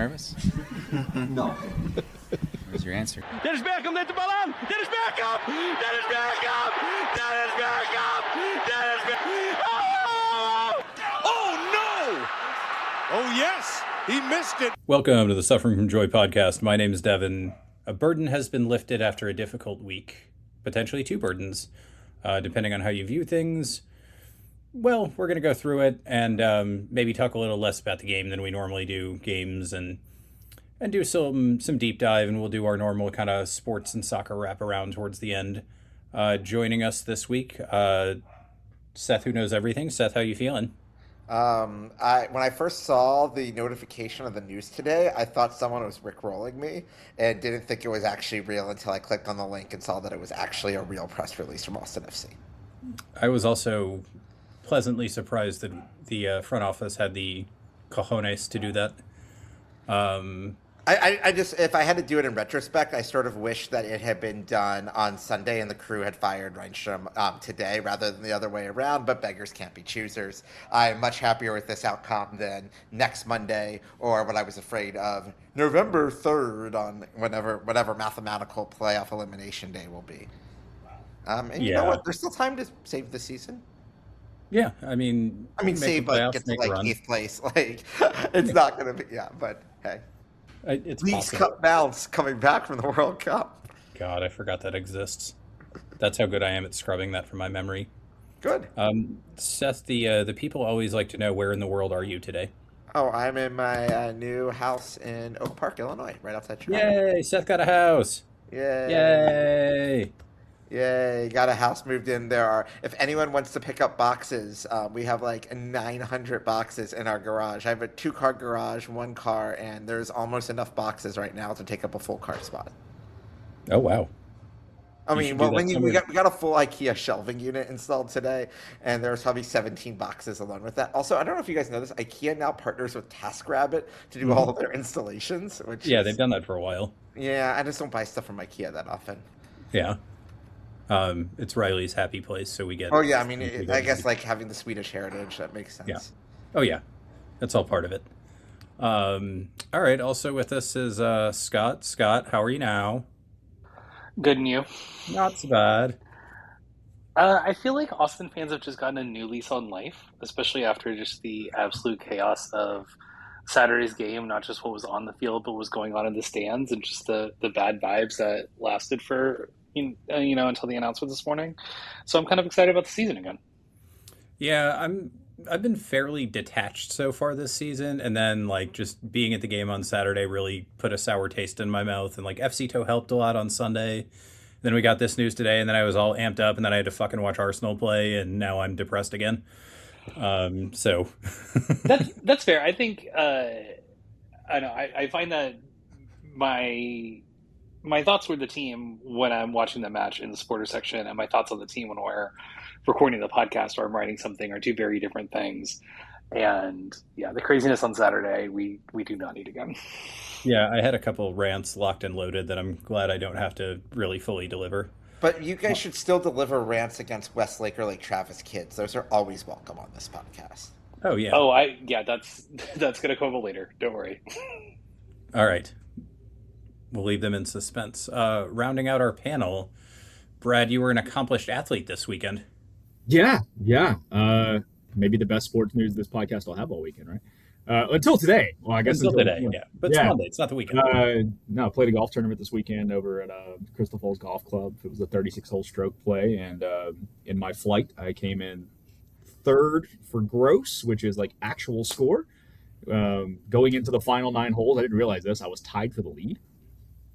nervous? No. Where's your answer? Dennis Beckham, let the ball on! Dennis Beckham! Dennis Beckham! Dennis Beckham! Dennis Beckham! Oh! Oh, no! Oh, yes! He missed it. Welcome to the Suffering from Joy podcast. My name is Devin. A burden has been lifted after a difficult week. Potentially two burdens, depending on how you view things. Well, we're going to go through it and maybe talk a little less about the game than we normally do, games, and do some deep dive, and we'll do our normal kind of sports and soccer wraparound towards the end. Joining us this week, Seth, who knows everything. Seth, how you feeling? When I first saw the notification of the news today, I thought someone was rickrolling me and didn't think it was actually real until I clicked on the link and saw that it was actually a real press release from Austin FC. I was also pleasantly surprised that the front office had the cojones to do that. I just, if I had to do it in retrospect, I sort of wish that it had been done on Sunday and the crew had fired Reinstrom today rather than the other way around, but beggars can't be choosers. I'm much happier with this outcome than next Monday or what I was afraid of November 3rd on whatever mathematical playoff elimination day will be. And you know what? There's still time to save the season. Yeah, I mean, save, but get to like 8th place. Like, it's not going to be, but hey. It's Leagues Cup bounce coming back from the World Cup. God, I forgot that exists. That's how good I am at scrubbing that from my memory. Good. Seth, the people always like to know, where in the world are you today? Oh, I'm in my new house in Oak Park, Illinois, right outside Chicago. Yay! Seth got a house. Yay! Yay! Got a house moved in. If anyone wants to pick up boxes, we have like 900 boxes in our garage. I have a 2-car garage, 1 car, and there's almost enough boxes right now to take up a full car spot. Oh wow! We got a full IKEA shelving unit installed today, and there's probably 17 boxes alone with that. Also, I don't know if you guys know this, IKEA now partners with TaskRabbit to do all of their installations. They've done that for a while. Yeah, I just don't buy stuff from IKEA that often. Yeah. It's Riley's happy place, so we get. Oh yeah, I guess like having the Swedish heritage, that makes sense. Yeah. Oh yeah, that's all part of it. All right. Also with us is Scott. Scott, how are you now? Good, and you? Not so bad. I feel like Austin fans have just gotten a new lease on life, especially after just the absolute chaos of Saturday's game. Not just what was on the field, but what was going on in the stands, and just the bad vibes that lasted for. Until the announcement this morning. So I'm kind of excited about the season again. Yeah, I've been fairly detached so far this season, and then like just being at the game on Saturday really put a sour taste in my mouth, and like FC helped a lot on Sunday. Then we got this news today, and then I was all amped up, and then I had to fucking watch Arsenal play, and now I'm depressed again. So that's fair. I think I find that my thoughts with the team when I'm watching the match in the supporter section, and my thoughts on the team when we're recording the podcast or I'm writing something, are two very different things. And yeah, the craziness on Saturday, we do not need again. Yeah, I had a couple rants locked and loaded that I'm glad I don't have to really fully deliver. But you guys should still deliver rants against Westlake or Lake Travis kids. Those are always welcome on this podcast. Oh yeah. That's gonna come up later. Don't worry. All right. We'll leave them in suspense. Rounding out our panel, Brad, you were an accomplished athlete this weekend. Yeah. Maybe the best sports news this podcast will have all weekend, right? Until today. Well, I guess until today, yeah. But it's Monday. It's not the weekend. No, I played a golf tournament this weekend over at Crystal Falls Golf Club. It was a 36-hole stroke play, and in my flight, I came in 3rd for gross, which is like actual score. Going into the final 9 holes, I didn't realize this. I was tied for the lead,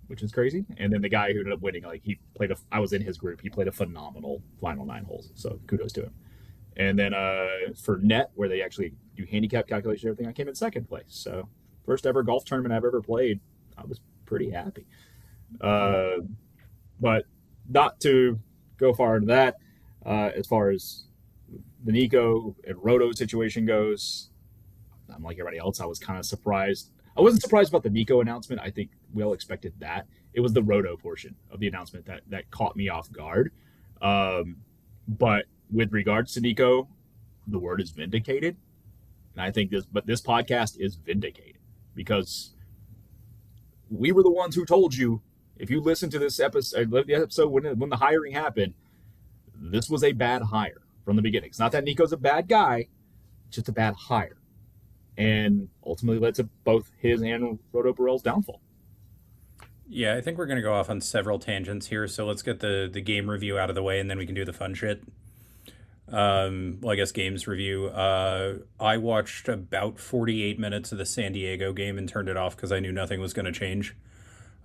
which is crazy. And then the guy who ended up winning, I was in his group. He played a phenomenal final 9 holes. So kudos to him. And then for net, where they actually do handicap calculations and everything, I came in 2nd place. So first ever golf tournament I've ever played. I was pretty happy. But not to go far into that, as far as the Nico and Roto situation goes, I'm like everybody else. I was kind of surprised. I wasn't surprised about the Nico announcement. I think we all expected that. It was the Roto portion of the announcement that caught me off guard. But with regards to Nico, the word is vindicated. And I think this podcast is vindicated because we were the ones who told you, if you listen to this episode, when the hiring happened, this was a bad hire from the beginning. It's not that Nico's a bad guy, it's just a bad hire. And ultimately led to both his and Roto Burrell's downfall. Yeah, I think we're going to go off on several tangents here, so let's get the game review out of the way, and then we can do the fun shit. Well, I guess games review. I watched about 48 minutes of the San Diego game and turned it off because I knew nothing was going to change.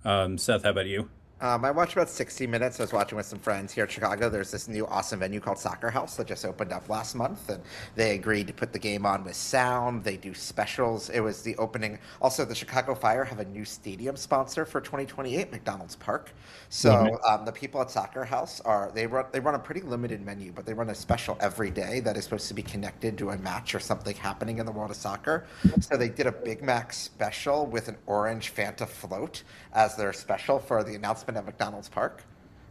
Seth, how about you? I watched about 60 minutes. I was watching with some friends here in Chicago. There's this new awesome venue called Soccer House that just opened up last month, and they agreed to put the game on with sound. They do specials. It was the opening. Also, the Chicago Fire have a new stadium sponsor for 2028, McDonald's Park. So the people at Soccer House they run a pretty limited menu, but they run a special every day that is supposed to be connected to a match or something happening in the world of soccer. So they did a Big Mac special with an orange Fanta float as their special for the announcement at McDonald's Park.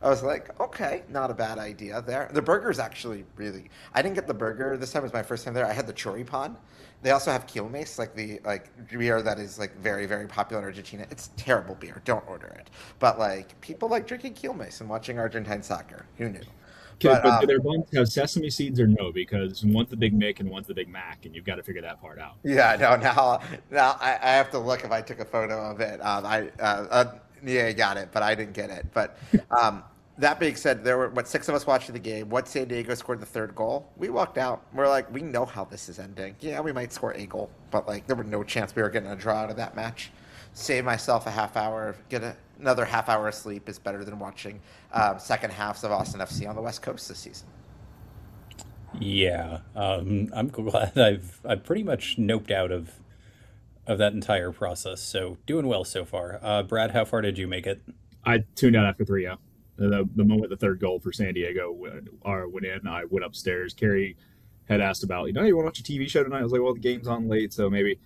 I was like, okay, not a bad idea there. The burger's actually really. I didn't get the burger this time. It was my first time there. I had the choripan. They also have Quilmes, like the beer that is like very, very popular in Argentina. It's terrible beer. Don't order it. But like people like drinking Quilmes and watching Argentine soccer. Who knew? But do their buns have sesame seeds or no? Because one's the Big Mick and one's the Big Mac, and you've got to figure that part out. Yeah, no. Now I have to look if I took a photo of it. Yeah, I got it, but I didn't get it. But that being said, there were 6 of us watching the game. Once San Diego scored the 3rd goal, we walked out. We're like, we know how this is ending. Yeah, we might score a goal, but like there were no chance we were getting a draw out of that match. Save myself a half hour, another half hour of sleep is better than watching second halves of Austin FC on the West Coast this season. Yeah, I'm glad I've pretty much noped out of that entire process. So doing well so far. Brad, how far did you make it? I tuned out after 3-0. The moment the 3rd goal for San Diego went in, I went upstairs. Carrie had asked about, you want to watch a TV show tonight? I was like, well, the game's on late, so maybe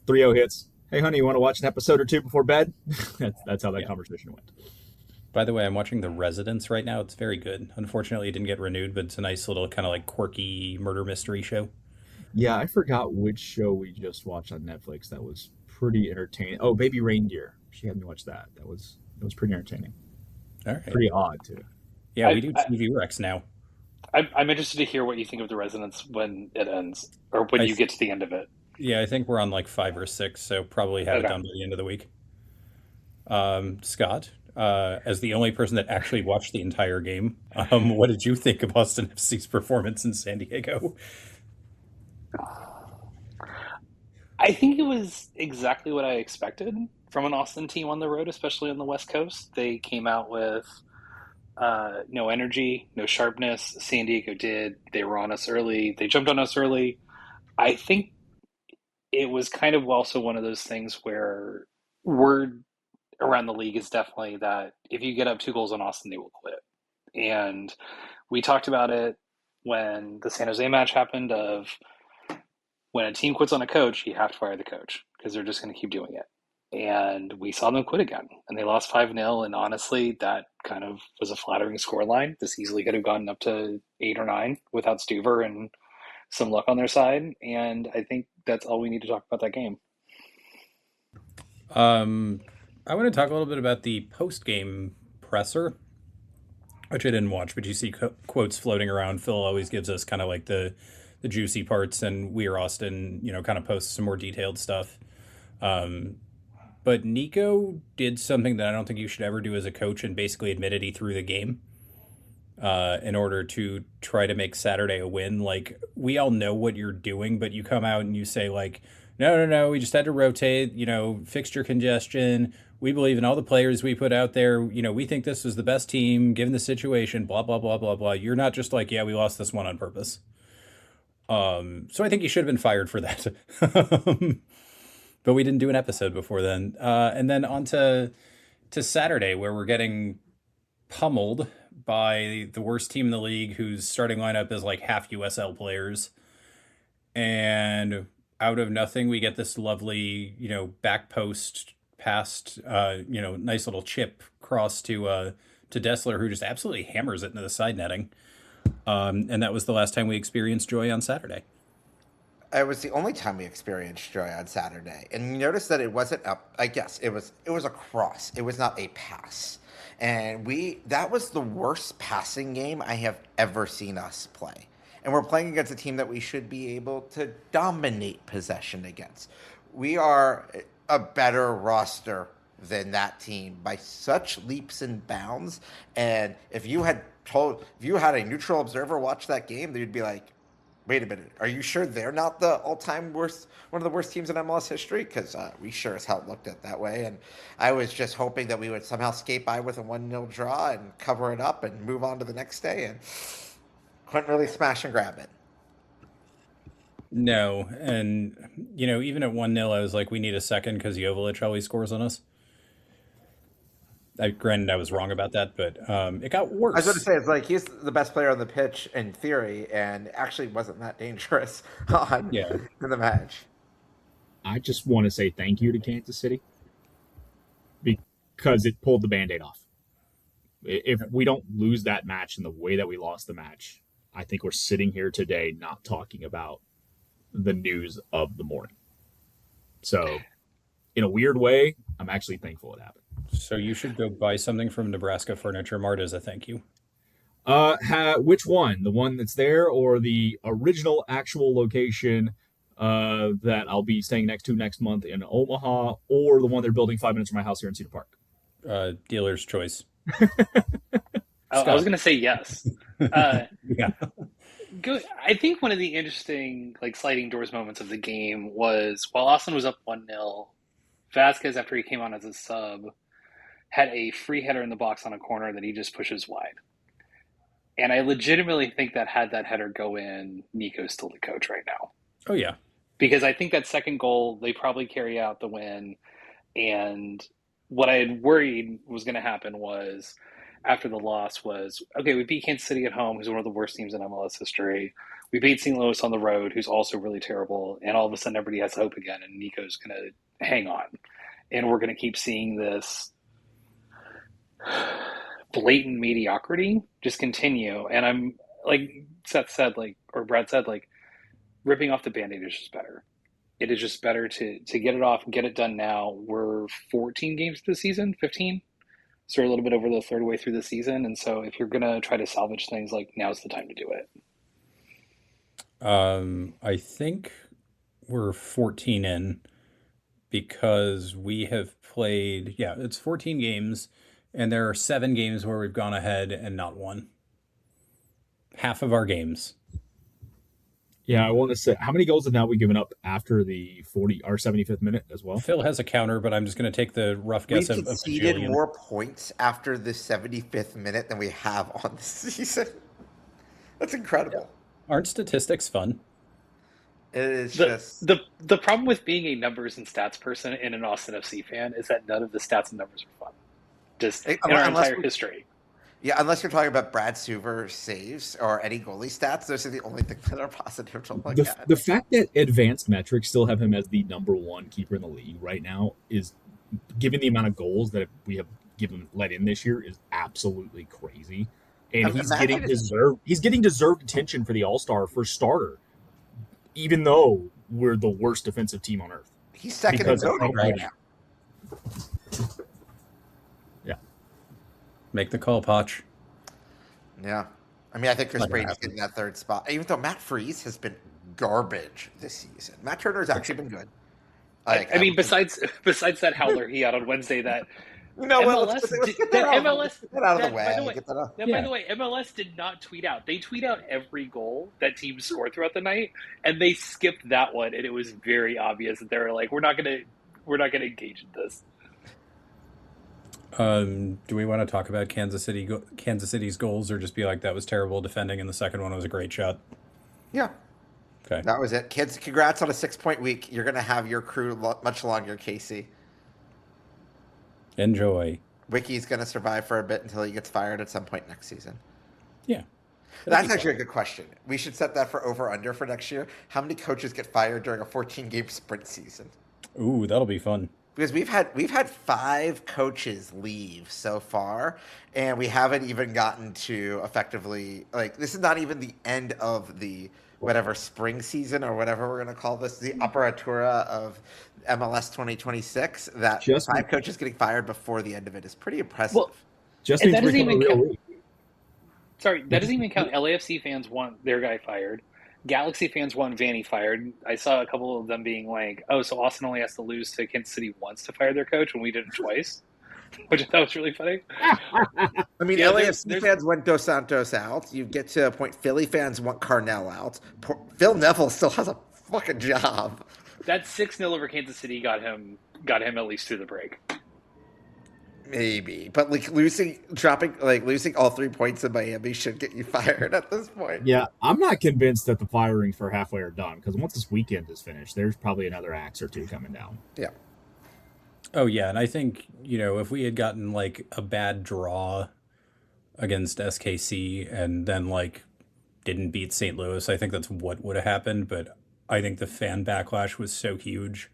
3-0 hits. Hey, honey, you want to watch an episode or 2 before bed? That's how that conversation went. By the way, I'm watching The Residence right now. It's very good. Unfortunately, it didn't get renewed, but it's a nice little kind of like quirky murder mystery show. Yeah, I forgot which show we just watched on Netflix that was pretty entertaining. Oh, Baby Reindeer. She had me watch that. That was pretty entertaining. All right. Pretty odd, too. Yeah, we do TV Rex now. I'm interested to hear what you think of The Residence when it ends, or when you get to the end of it. Yeah, I think we're on like 5 or 6, so probably have it done by the end of the week. Scott, as the only person that actually watched the entire game, what did you think of Austin FC's performance in San Diego? I think it was exactly what I expected from an Austin team on the road, especially on the West Coast. They came out with no energy, no sharpness. San Diego did. They were on us early. They jumped on us early. I think it was kind of also one of those things where word around the league is definitely that if you get up 2 goals on Austin, they will quit. And we talked about it when the San Jose match happened of when a team quits on a coach, you have to fire the coach because they're just going to keep doing it. And we saw them quit again, and they lost 5-0. And honestly, that kind of was a flattering scoreline. This easily could have gotten up to 8 or 9 without Stuver and some luck on their side. And I think that's all we need to talk about that game. I want to talk a little bit about the post-game presser, which I didn't watch, but you see quotes floating around. Phil always gives us kind of like the juicy parts, and We Are Austin, kind of posts some more detailed stuff. But Nico did something that I don't think you should ever do as a coach, and basically admitted he threw the game in order to try to make Saturday a win. Like, we all know what you're doing, but you come out and you say, like, no, we just had to rotate, fixture congestion. We believe in all the players we put out there. We think this was the best team given the situation, blah, blah, blah, blah, blah. You're not just like, yeah, we lost this one on purpose. So I think you should have been fired for that. But we didn't do an episode before then. And then on to Saturday, where we're getting pummeled by the worst team in the league, whose starting lineup is like half USL players. And out of nothing, we get this lovely, back post past, nice little chip cross to Dessler, who just absolutely hammers it into the side netting. And that was the last time we experienced joy on Saturday. It was the only time we experienced joy on Saturday, and you notice that it wasn't up. I guess it was a cross. It was not a pass, and that was the worst passing game I have ever seen us play. And we're playing against a team that we should be able to dominate possession against. We are a better roster than that team by such leaps and bounds. And if you had a neutral observer watch that game, they'd be like, wait a minute, are you sure they're not the all-time worst, one of the worst teams in MLS history? Because we sure as hell looked at it that way. And I was just hoping that we would somehow skate by with a 1-0 draw and cover it up and move on to the next day. And couldn't really smash and grab it. No, and even at 1-0, I was like, we need a second because Joveljic always scores on us. Granted, I was wrong about that, but it got worse. I was going to say, it's like he's the best player on the pitch in theory, and actually wasn't that dangerous in the match. I just want to say thank you to Kansas City because it pulled the Band-Aid off. If we don't lose that match in the way that we lost the match, I think we're sitting here today not talking about the news of the morning. So, in a weird way, I'm actually thankful it happened. So you should go buy something from Nebraska Furniture Mart as a thank you. Which one? The one that's there or the original actual location that I'll be staying next to next month in Omaha, or the one they're building 5 minutes from my house here in Cedar Park? Dealer's choice. I was going to say yes. Yeah. Good. I think one of the interesting sliding doors moments of the game was while Austin was up 1-0, Vasquez, after he came on as a sub, had a free header in the box on a corner that he just pushes wide. And I legitimately think that had that header go in, Nico's still the coach right now. Oh, yeah. Because I think that second goal, they probably carry out the win. And what I had worried was going to happen was, after the loss was, okay, we beat Kansas City at home, who's one of the worst teams in MLS history. We beat St. Louis on the road, who's also really terrible. And all of a sudden, everybody has hope again, and Nico's going to hang on. And we're going to keep seeing this blatant mediocrity just continue. And I'm, like Seth said, or Brad said, ripping off the Band-Aid is just better. It is just better to get it off and get it done now. We're 14 games this season, 15? So we're a little bit over the third way through the season. And so if you're going to try to salvage things, now's the time to do it. I think we're 14 in because we have played, it's 14 games, and there are 7 games where we've gone ahead and not won. Half of our games. Yeah, I want to say, how many goals have now we given up after the 75th minute as well? Phil has a counter, but I'm just going to take the rough guess We've of conceded more points after the 75th minute than we have on the season. That's incredible. Aren't statistics fun? It is the problem with being a numbers and stats person and an Austin FC fan is that none of the stats and numbers are fun. Just in our entire history. Yeah, unless you're talking about Brad Suver saves or any goalie stats, those are the only things that are positive to look at. The fact that advanced metrics still have him as the number 1 keeper in the league right now is, given the amount of goals that we have let in this year, is absolutely crazy. And he's getting deserved attention for the All-Star for starter, even though we're the worst defensive team on earth. He's second in voting right now. Yeah. Make the call, Poch. Yeah. I mean, I think Chris Brady's getting that third spot, even though Matt Freese has been garbage this season. Matt Turner's actually been good. I mean, besides that howler he had on Wednesday that let's get that out of the way. By the way, MLS did not tweet out. They tweet out every goal that teams scored throughout the night, and they skipped that one, and it was very obvious that they were like, we're not gonna engage in this. Do we want to talk about Kansas City's goals, or just be like, that was terrible defending and the second one was a great shot? Yeah. Okay. That was it. Kids, congrats on a 6-point week. You're going to have your crew much longer, Casey. Enjoy. Wiki's going to survive for a bit until he gets fired at some point next season. Yeah. That's actually a good question. We should set that for over-under for next year. How many coaches get fired during a 14-game sprint season? Ooh, that'll be fun. because we've had 5 coaches leave so far, and we haven't even gotten to effectively, like, this is not even the end of the whatever spring season or whatever we're going to call this, the apertura of MLS 2026. That Just 5 coaches getting fired before the end of it is pretty impressive. Well, Just and needs that to doesn't become a even real count. league. Sorry, that doesn't even count. LAFC fans want their guy fired. Galaxy fans want Vanny fired. I saw a couple of them being like, "Oh, so Austin only has to lose to Kansas City once to fire their coach, and we did it twice," which I thought was really funny. I mean, Yeah, LAFC fans want Dos Santos out. You get to a point, Philly fans want Carnell out. Phil Neville still has a fucking job. That 6-0 over Kansas City got him at least through the break. Maybe, but like losing all 3 points in Miami should get you fired at this point. Yeah, I'm not convinced that the firings for halfway are done, because once this weekend is finished, there's probably another axe or 2 coming down. Yeah. Oh yeah, and I think, if we had gotten like a bad draw against SKC and then like didn't beat St. Louis, I think that's what would have happened. But I think the fan backlash was so huge,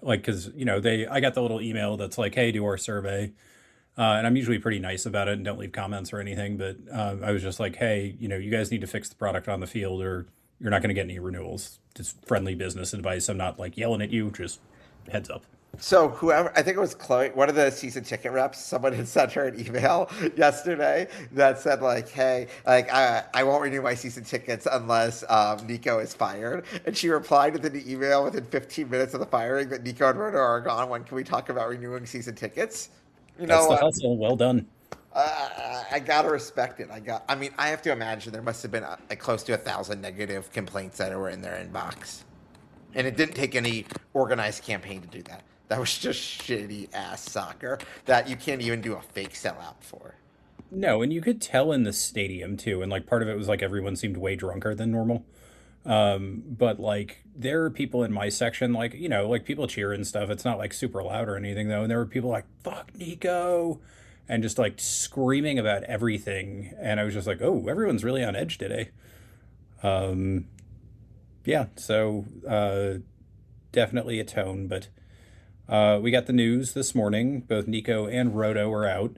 like, because I got the little email that's like, hey, do our survey, and I'm usually pretty nice about it and don't leave comments or anything. But I was just like, hey, you guys need to fix the product on the field, or you're not going to get any renewals. Just friendly business advice. I'm not like yelling at you. Just heads up. So whoever, I think it was Chloe, one of the season ticket reps, someone had sent her an email yesterday that said like, hey, like I won't renew my season tickets unless Nico is fired. And she replied within the email within 15 minutes of the firing that Nico and Roto are gone. When can we talk about renewing season tickets? That's the hustle. Well done. I gotta respect it. I mean, I have to imagine there must have been like close to 1,000 negative complaints that were in their inbox. And it didn't take any organized campaign to do that. That was just shitty ass soccer that you can't even do a fake sellout for. No, and you could tell in the stadium too, and like part of it was like everyone seemed way drunker than normal. But like there are people in my section, like, like people cheer and stuff. It's not like super loud or anything though. And there were people like, fuck Nico, and just like screaming about everything. And I was just like, oh, everyone's really on edge today. Yeah, so definitely a tone, but we got the news this morning. Both Nico and Roto are out.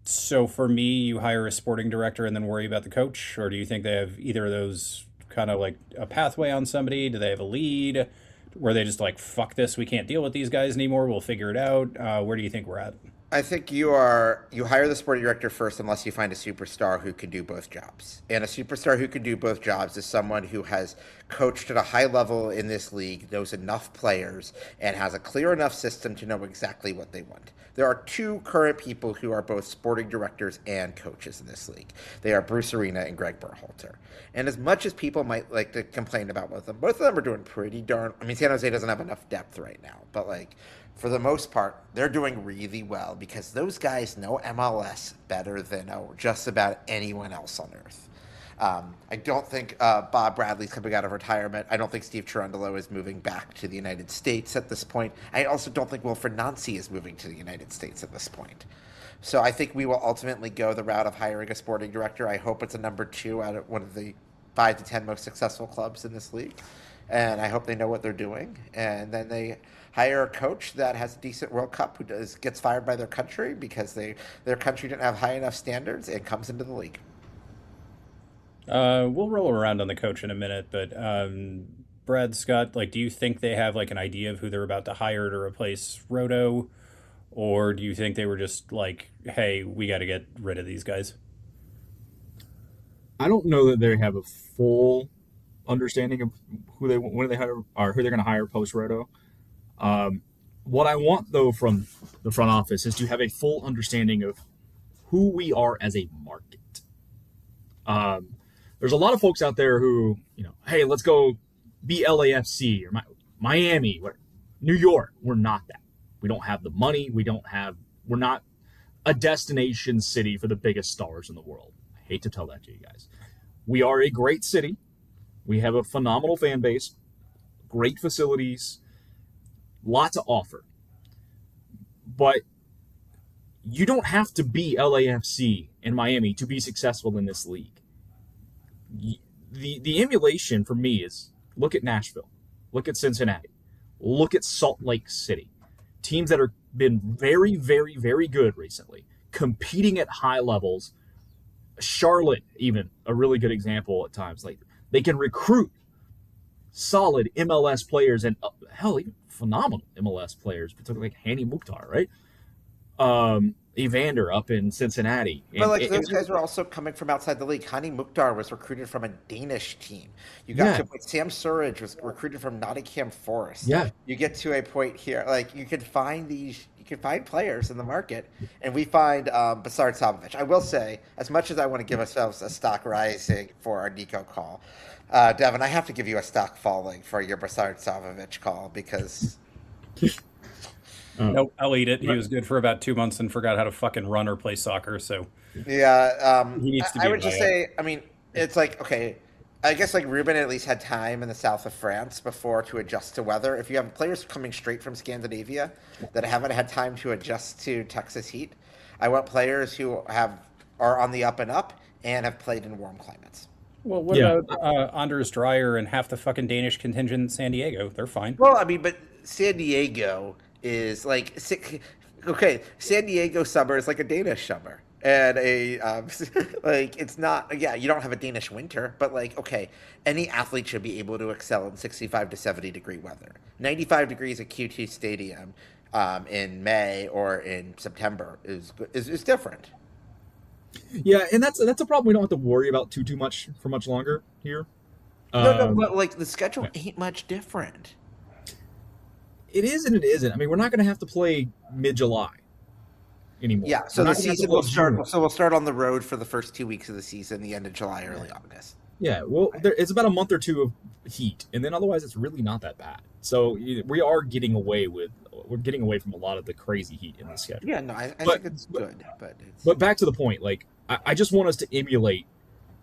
So for me, you hire a sporting director and then worry about the coach? Or do you think they have either of those kind of like a pathway on somebody? Do they have a lead? Where they just like, fuck this, we can't deal with these guys anymore, we'll figure it out? Where do you think we're at? I think you hire the sporting director first unless you find a superstar who can do both jobs. And a superstar who can do both jobs is someone who has coached at a high level in this league, knows enough players, and has a clear enough system to know exactly what they want. There are 2 current people who are both sporting directors and coaches in this league. They are Bruce Arena and Greg Berhalter. And as much as people might like to complain about both of them are doing pretty darn. I mean, San Jose doesn't have enough depth right now, but like, for the most part, they're doing really well because those guys know MLS better than just about anyone else on earth. I don't think Bob Bradley's coming out of retirement. I don't think Steve Cherundolo is moving back to the United States at this point. I also don't think Wilfred Nancy is moving to the United States at this point. So I think we will ultimately go the route of hiring a sporting director. I hope it's a number 2 out of one of the 5 to 10 most successful clubs in this league. And I hope they know what they're doing. And then they hire a coach that has a decent World Cup who gets fired by their country because their country didn't have high enough standards and comes into the league. We'll roll around on the coach in a minute, but Brad, Scott, like, do you think they have like an idea of who they're about to hire to replace Roto? Or do you think they were just like, hey, we got to get rid of these guys? I don't know that they have a full understanding of who they hire or who they're going to hire post Roto. What I want though from the front office is to have a full understanding of who we are as a market. There's a lot of folks out there who, hey, let's go be LAFC or Miami, New York. We're not that. We don't have the money. We're not a destination city for the biggest stars in the world. I hate to tell that to you guys. We are a great city. We have a phenomenal fan base, great facilities, lot to offer. But you don't have to be LAFC in Miami to be successful in this league. The emulation for me is look at Nashville, look at Cincinnati, Look at Salt Lake City. Teams that are been very, very, very good recently, competing at high levels. Charlotte, even a really good example at times. Like they can recruit solid MLS players and hell, even phenomenal MLS players, particularly like Hani Mukhtar, right? Evander up in Cincinnati. But like those guys were also coming from outside the league. Hani Mukhtar was recruited from a Danish team. You got to a point, Sam Surridge was recruited from Nottingham Forest. Yeah. You get to a point here, like you can find players in the market, and we find Basard Savovich. I will say, as much as I want to give ourselves a stock rising for our Nico call, Devin, I have to give you a stock falling for your Basard Savovich call because. Nope, I'll eat it. He was good for about 2 months and forgot how to fucking run or play soccer. So yeah, he needs to be. I would just say, I mean, it's like okay. I guess like Ruben at least had time in the south of France before to adjust to weather. If you have players coming straight from Scandinavia that haven't had time to adjust to Texas heat, I want players who are on the up and up and have played in warm climates. Well, what about Anders Dreyer and half the fucking Danish contingent in San Diego? They're fine. Well, I mean, but San Diego is like okay. San Diego summer is like a Danish summer. And like it's not you don't have a Danish winter, but like okay, any athlete should be able to excel in 65 to 70 degree weather. 95 degrees at Q2 Stadium in May or in September is different. Yeah, and that's a problem we don't have to worry about too much for much longer here. No, but like the schedule ain't much different. It is and it isn't. I mean, we're not going to have to play mid-July anymore. Yeah, so the season will start. So we'll start on the road for the first 2 weeks of the season, the end of July, early August. Yeah, well, it's about a month or two of heat, and then otherwise it's really not that bad. So we are getting away from a lot of the crazy heat in the schedule. Yeah, no, I think it's good, but back to the point, like I just want us to emulate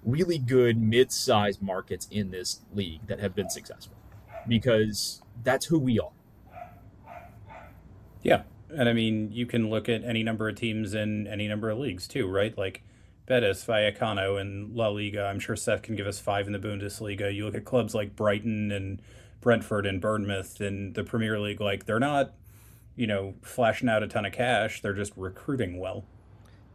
really good mid-sized markets in this league that have been successful, because that's who we are. Yeah. And I mean, you can look at any number of teams in any number of leagues too, right? Like Betis, Vallecano, and La Liga. I'm sure Seth can give us 5 in the Bundesliga. You look at clubs like Brighton and Brentford and Bournemouth in the Premier League. Like they're not, flashing out a ton of cash. They're just recruiting well.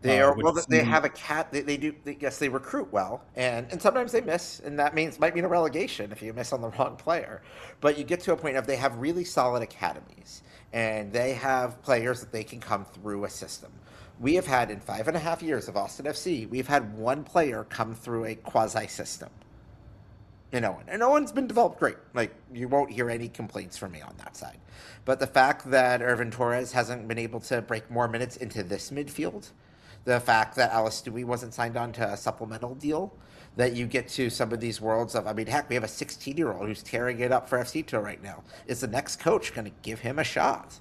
They are well. They have a cat. They do. Yes, they recruit well, and sometimes they miss, and that might mean a relegation if you miss on the wrong player. But you get to a point of they have really solid academies, and they have players that they can come through a system. We have had in 5.5 years of Austin FC, we've had one player come through a quasi system. And Owen's been developed great. Like you won't hear any complaints from me on that side. But the fact that Irvin Torres hasn't been able to break more minutes into this midfield. The fact that Alice Stewie wasn't signed on to a supplemental deal, that you get to some of these worlds of, I mean, heck, we have a 16-year-old who's tearing it up for FCTO right now. Is the next coach going to give him a shot?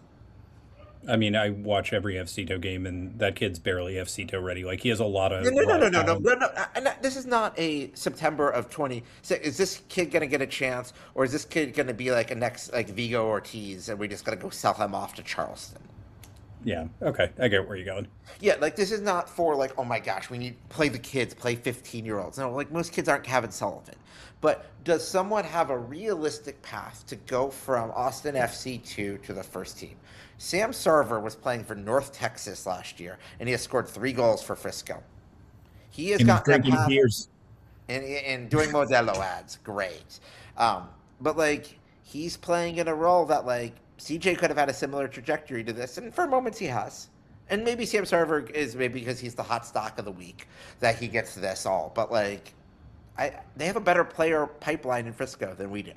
I mean, I watch every FCTO game, and that kid's barely FCTO ready. Like, he has a lot of... No. This is not a September of 20... Is this kid going to get a chance, or is this kid going to be like a next, like, Vigo Ortiz, and we just got to go sell him off to Charleston? Yeah, okay. I get where you're going. Yeah, like, this is not for, like, oh my gosh, we need play the kids, play 15-year-olds. No, like, most kids aren't Kevin Sullivan. But does someone have a realistic path to go from Austin FC2 to the first team? Sam Sarver was playing for North Texas last year, and he has scored 3 goals for Frisco. He has got that path and doing Modelo ads. Great. But, like, he's playing in a role that, like, CJ could have had a similar trajectory to this, and for moments he has. And maybe Sam Sarver is maybe because he's the hot stock of the week that he gets this all. But, like, they have a better player pipeline in Frisco than we do.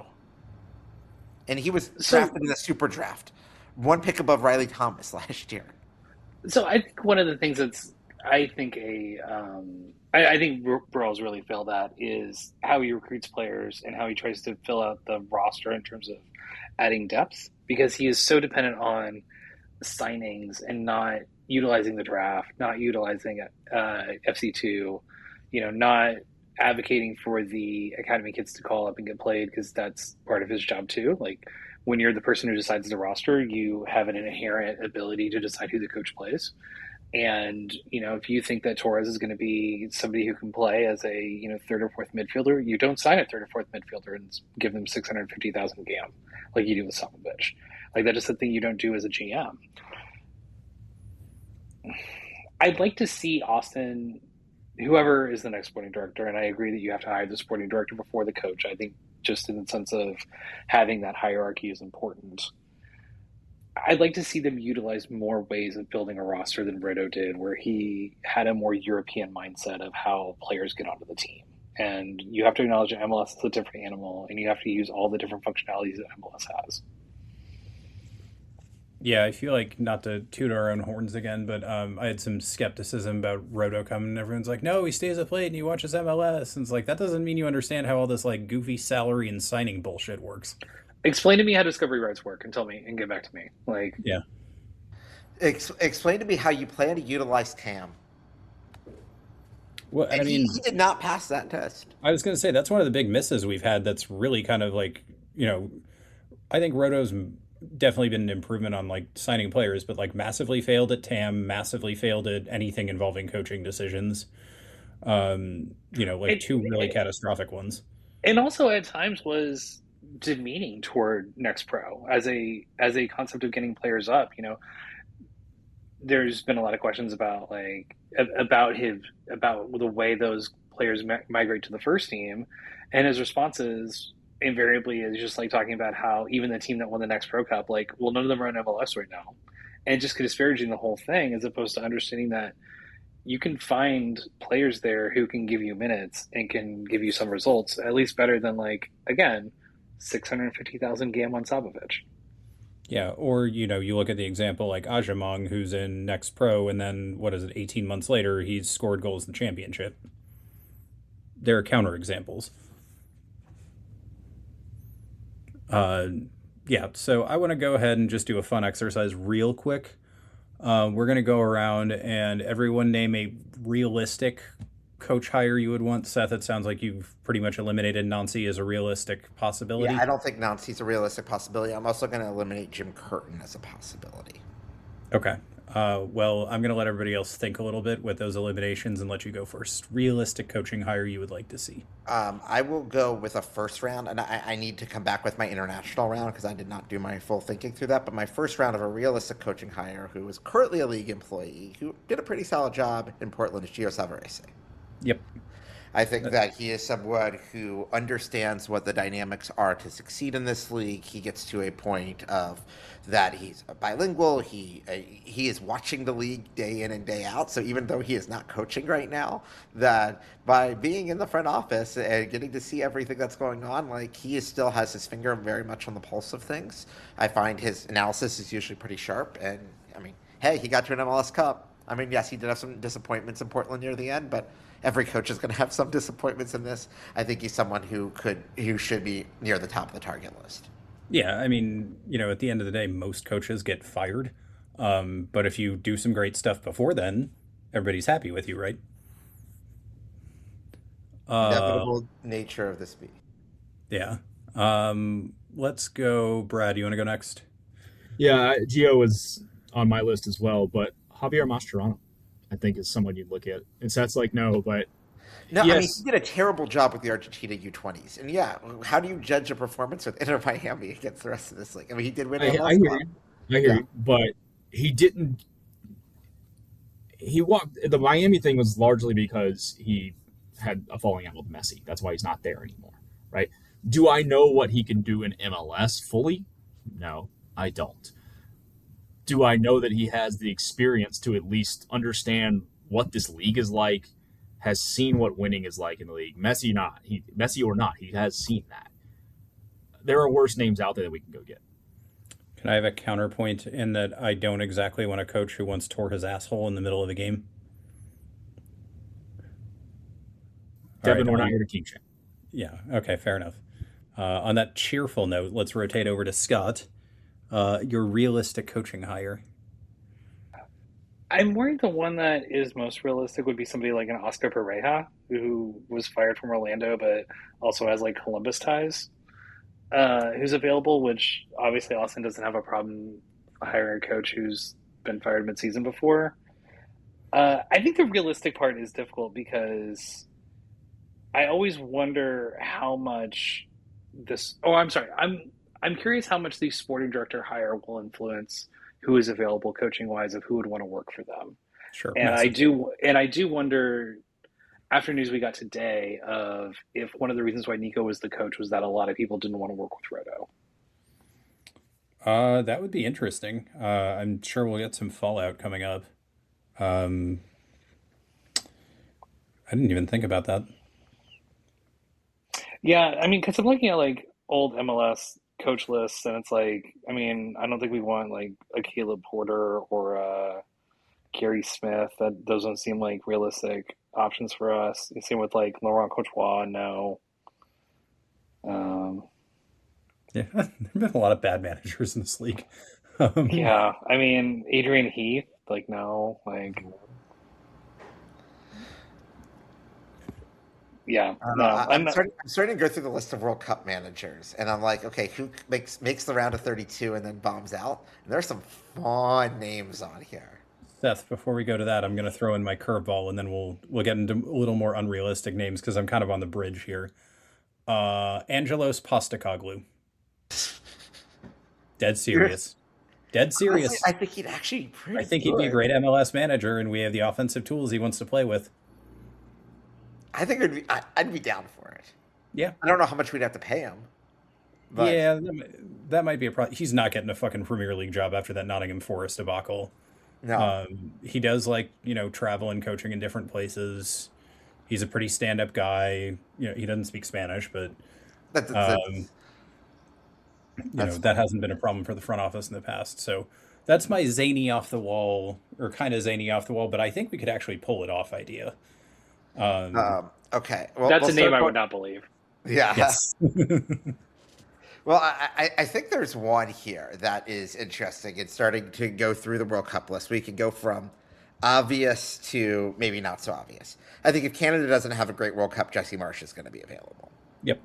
And he was drafted in the super draft. 1 pick above Riley Thomas last year. So I think one of the things I think Burrell's really failed at is how he recruits players and how he tries to fill out the roster in terms of adding depth, because he is so dependent on signings and not utilizing the draft, not utilizing FC2, not advocating for the academy kids to call up and get played, because that's part of his job too. Like, when you're the person who decides the roster, you have an inherent ability to decide who the coach plays. And, if you think that Torres is going to be somebody who can play as a, third or fourth midfielder, you don't sign a third or fourth midfielder and give them 650,000 GAM like you do with Samovich. Like, that is something you don't do as a GM. I'd like to see Austin, whoever is the next sporting director, and I agree that you have to hire the sporting director before the coach. I think just in the sense of having that hierarchy is important. I'd like to see them utilize more ways of building a roster than Roto did, where he had a more European mindset of how players get onto the team. And you have to acknowledge that MLS is a different animal, and you have to use all the different functionalities that MLS has. Yeah, I feel like, not to toot our own horns again, but I had some skepticism about Roto coming, and everyone's like, no, he stays up late and he watches MLS. And it's like, that doesn't mean you understand how all this like goofy salary and signing bullshit works. Explain to me how discovery rights work and tell me and get back to me. Like, yeah. Explain to me how you plan to utilize TAM. Well, and he did not pass that test. I was going to say, that's one of the big misses we've had. That's really kind of like, I think Roto's definitely been an improvement on like signing players, but like massively failed at TAM, massively failed at anything involving coaching decisions. Two really catastrophic ones. And also at times was demeaning toward Next Pro as a concept of getting players up. There's been a lot of questions about the way those players migrate to the first team, and his responses invariably is just like talking about how even the team that won the Next Pro Cup, none of them are in MLS right now, and just disparaging the whole thing, as opposed to understanding that you can find players there who can give you minutes and can give you some results, at least better than 650,000 GAM on Samovich. Yeah, or, you look at the example like Ajamong, who's in Next Pro, and then, 18 months later, he's scored goals in the championship. There are counterexamples. So I want to go ahead and just do a fun exercise real quick. We're going to go around and everyone name a realistic coach hire you would want. Seth, it sounds like you've pretty much eliminated Nancy as a realistic possibility. Yeah, I don't think Nancy's a realistic possibility. I'm also going to eliminate Jim Curtin as a possibility. Okay. Well, I'm going to let everybody else think a little bit with those eliminations and let you go first. Realistic coaching hire you would like to see. I will go with a first round, and I need to come back with my international round because I did not do my full thinking through that. But my first round of a realistic coaching hire who is currently a league employee who did a pretty solid job in Portland is Gio Savarese. Yep. I think that he is someone who understands what the dynamics are to succeed in this league. He gets to a point of that he's bilingual. He is watching the league day in and day out. So even though he is not coaching right now, that by being in the front office and getting to see everything that's going on, he still has his finger very much on the pulse of things. I find his analysis is usually pretty sharp. And hey, he got to an MLS Cup. Yes, he did have some disappointments in Portland near the end, but every coach is going to have some disappointments in this. I think he's someone who should be near the top of the target list. Yeah, at the end of the day, most coaches get fired. But if you do some great stuff before then, everybody's happy with you, right? Inevitable nature of this beat. Yeah. Let's go, Brad. You want to go next? Yeah, Gio was on my list as well, but Javier Mascherano, I think, is someone you'd look at. And Seth's like, no, but no, yes. He did a terrible job with the Argentina U20s. And yeah, how do you judge a performance with Inter Miami against the rest of this league? He did win. I hear you, but he didn't. He walked. The Miami thing was largely because he had a falling out with Messi. That's why he's not there anymore, right? Do I know what he can do in MLS fully? No, I don't. Do I know that he has the experience to at least understand what this league is like, has seen what winning is like in the league? Messi or not, he has seen that. There are worse names out there that we can go get. Can I have a counterpoint in that I don't exactly want a coach who once tore his asshole in the middle of a game? Devin, we're not here to king shame. Yeah, okay, fair enough. On that cheerful note, let's rotate over to Scott. Your realistic coaching hire. I'm worried the one that is most realistic would be somebody like an Oscar Pereira, who was fired from Orlando but also has Columbus ties, who's available, which obviously Austin doesn't have a problem hiring a coach who's been fired mid-season before. I think the realistic part is difficult because I always wonder how much this. Oh, I'm sorry. I'm curious how much the sporting director hire will influence who is available coaching wise of who would want to work for them. Sure, And massive. I do wonder after news we got today of if one of the reasons why Nico was the coach was that a lot of people didn't want to work with Roto. That would be interesting. I'm sure we'll get some fallout coming up. I didn't even think about that. Yeah, I mean, because I'm looking at like old MLS coach lists, and it's like, I mean, I don't think we want like a Caleb Porter or a Gary Smith. That those don't seem like realistic options for us. Same with like Laurent Courtois. No. Um, Yeah, there've been a lot of bad managers in this league. Um, yeah, I mean, Adrian Heath. Like no, like yeah, I don't know. no. I'm starting to go through the list of World Cup managers, and I'm like, okay, who makes the round of 32 and then bombs out? And there's some fun names on here. Seth, before we go to that, I'm going to throw in my curveball, and then we'll get into a little more unrealistic names because I'm kind of on the bridge here. Angelos Postecoglou. Dead serious. Dead serious. Honestly, I think he'd actually be pretty I think he'd be a good. great MLS manager, and we have the offensive tools he wants to play with. I think I'd be down for it. Yeah. I don't know how much we'd have to pay him. But Yeah, that might be a problem. He's not getting a fucking Premier League job after that Nottingham Forest debacle. no. He does like, travel and coaching in different places. He's a pretty stand-up guy. He doesn't speak Spanish, but That's um, that hasn't been a problem for the front office in the past. So that's my zany off the wall, or kind of zany off the wall, but I think we could actually pull it off idea. Okay. Well, That's we'll a name start I would go- not believe. Yeah. Yes. Well, I think there's one here that is interesting. It's starting to go through the World Cup list. We can go from obvious to maybe not so obvious. I think if Canada doesn't have a great World Cup, Jesse Marsh is going to be available. Yep.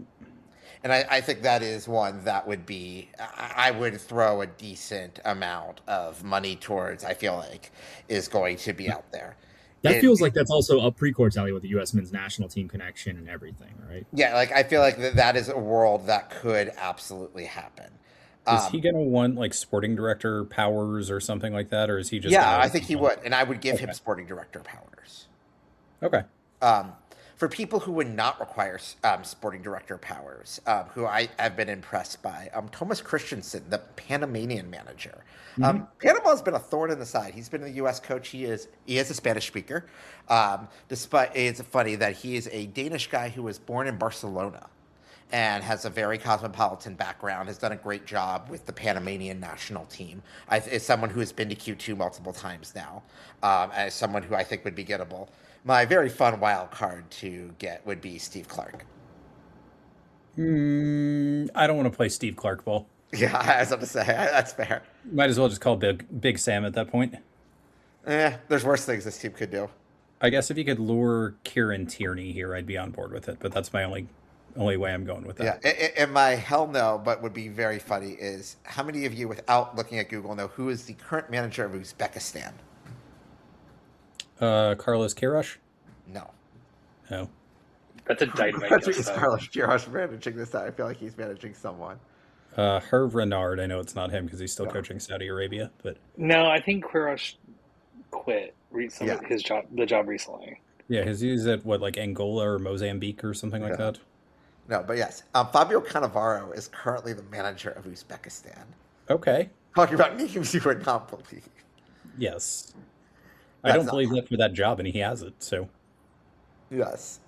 And I think that is one that would be, I would throw a decent amount of money towards, I feel like, is going to be out there. That feels like that's also up Precourt's alley with the U.S. men's national team connection and everything, right? Yeah, like I feel like that is a world that could absolutely happen. Is he going to want like sporting director powers or something like that? Or is he just Yeah, gonna... I think he would. And I would give him sporting director powers. Okay. For people who would not require sporting director powers, who I have been impressed by, Thomas Christensen, the Panamanian manager. Panama has been a thorn in the side. He's been the U.S. coach. He is a Spanish speaker. Despite it's funny that he is a Danish guy who was born in Barcelona and has a very cosmopolitan background, has done a great job with the Panamanian national team. Is someone who has been to Q2 multiple times now, as someone who I think would be gettable. My very fun wild card to get would be Steve Clark. I don't want to play Steve Clark ball. Yeah, I was about to say, that's fair. Might as well just call Big Sam at that point. There's worse things this team could do. I guess if you could lure Kieran Tierney here, I'd be on board with it. But that's my only way I'm going with that. Yeah, and my hell no, but would be very funny is how many of you, without looking at Google, know who is the current manager of Uzbekistan? Carlos Queiroz? No. No. That's a dynamite. I think guess, it's though. Carlos Queiroz managing this time. I feel like he's managing someone. Herve Renard. I know it's not him because he's still coaching Saudi Arabia. But No, I think Quiroz quit his job recently. yeah, he's at like Angola or Mozambique or something like that. No, but yes, Fabio Cannavaro is currently the manager of Uzbekistan. Okay. Talking about names you would not believe. Yes. I That's don't not- believe that for that job, and he has it. So Yes.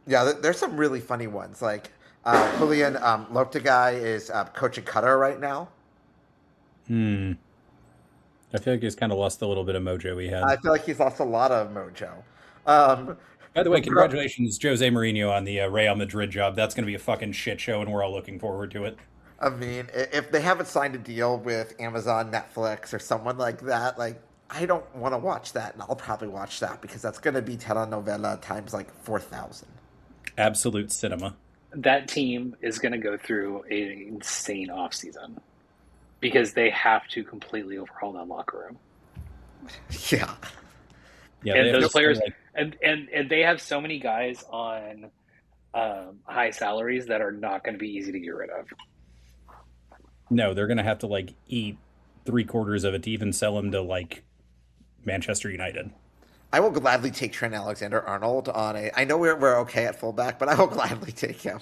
There's some really funny ones. Like Julian Lopetegui is coaching Qatar right now. I feel like he's kind of lost a little bit of mojo he had. I feel like he's lost a lot of mojo. By the way, congratulations, Jose Mourinho, on the Real Madrid job. That's going to be a fucking shit show, and we're all looking forward to it. I mean, if they haven't signed a deal with Amazon, Netflix, or someone like that, like, I don't want to watch that, and I'll probably watch that because that's going to be telenovela times like 4,000. Absolute cinema. That team is going to go through an insane offseason because they have to completely overhaul that locker room. Yeah. Yeah, And they have those to players, like, and they have so many guys on high salaries that are not going to be easy to get rid of. no, they're gonna have to like eat 3/4 of it to even sell him to like Manchester United. I will gladly take Trent Alexander-Arnold on a. I know we're okay at fullback, but I will gladly take him.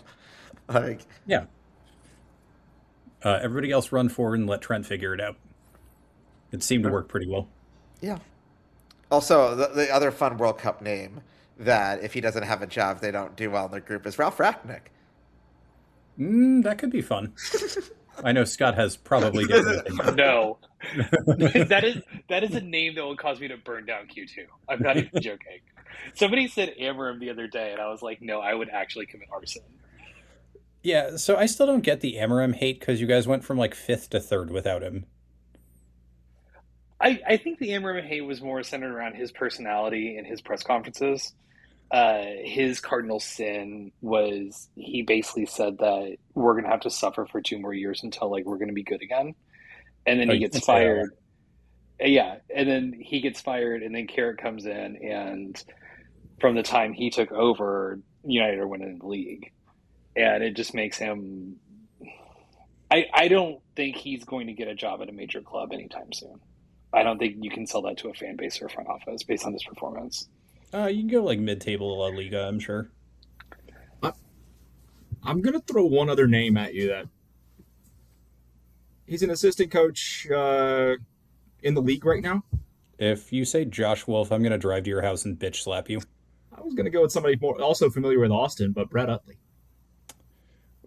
Like, Yeah. Everybody else run forward and let Trent figure it out. It seemed to work pretty well. yeah. Also, the other fun World Cup name that if he doesn't have a job, they don't do well in their group is Ralph Ragnick. That could be fun. I know Scott has probably different opinions. No, that is a name that will cause me to burn down Q2. I'm not even joking. Somebody said Amarim the other day, and I was like, no, I would actually commit arson. Yeah, so I still don't get the Amarim hate because you guys went from like 5th to 3rd without him. I think the Amarim hate was more centered around his personality and his press conferences. His cardinal sin was he basically said that we're going to have to suffer for 2 more years until like we're going to be good again, and then he gets fired. Yeah, and then he gets fired, and then Carrick comes in, and from the time he took over, United are winning the league, and it just makes him. I don't think he's going to get a job at a major club anytime soon. I don't think you can sell that to a fan base or a front office based on this performance. You can go like mid-table La Liga, I'm sure. I'm going to throw one other name at you that he's an assistant coach in the league right now. If you say Josh Wolf, I'm going to drive to your house and bitch slap you. I was going to go with somebody more also familiar with Austin, but Brett Utley.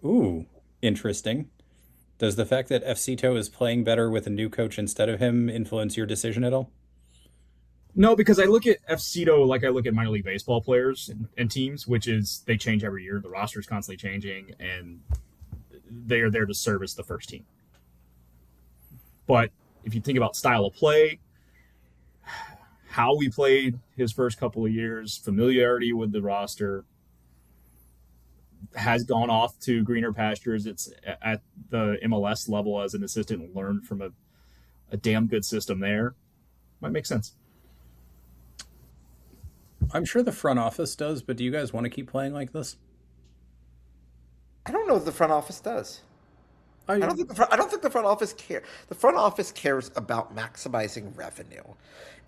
Ooh, interesting. Does the fact that FCito is playing better with a new coach instead of him influence your decision at all? No, because I look at FCito like I look at minor league baseball players and teams, which is they change every year. The roster is constantly changing, and they are there to service the first team. But if you think about style of play, how we played his first couple of years, familiarity with the roster, has gone off to greener pastures. It's at the MLS level as an assistant and learned from a damn good system there. Might make sense. I'm sure the front office does, but do you guys want to keep playing like this? I don't know if the front office does. I don't think the front office care. The front office cares about maximizing revenue,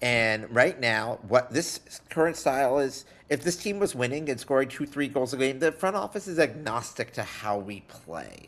and right now, what this current style is, if this team was winning and scoring 2-3 goals a game, the front office is agnostic to how we play.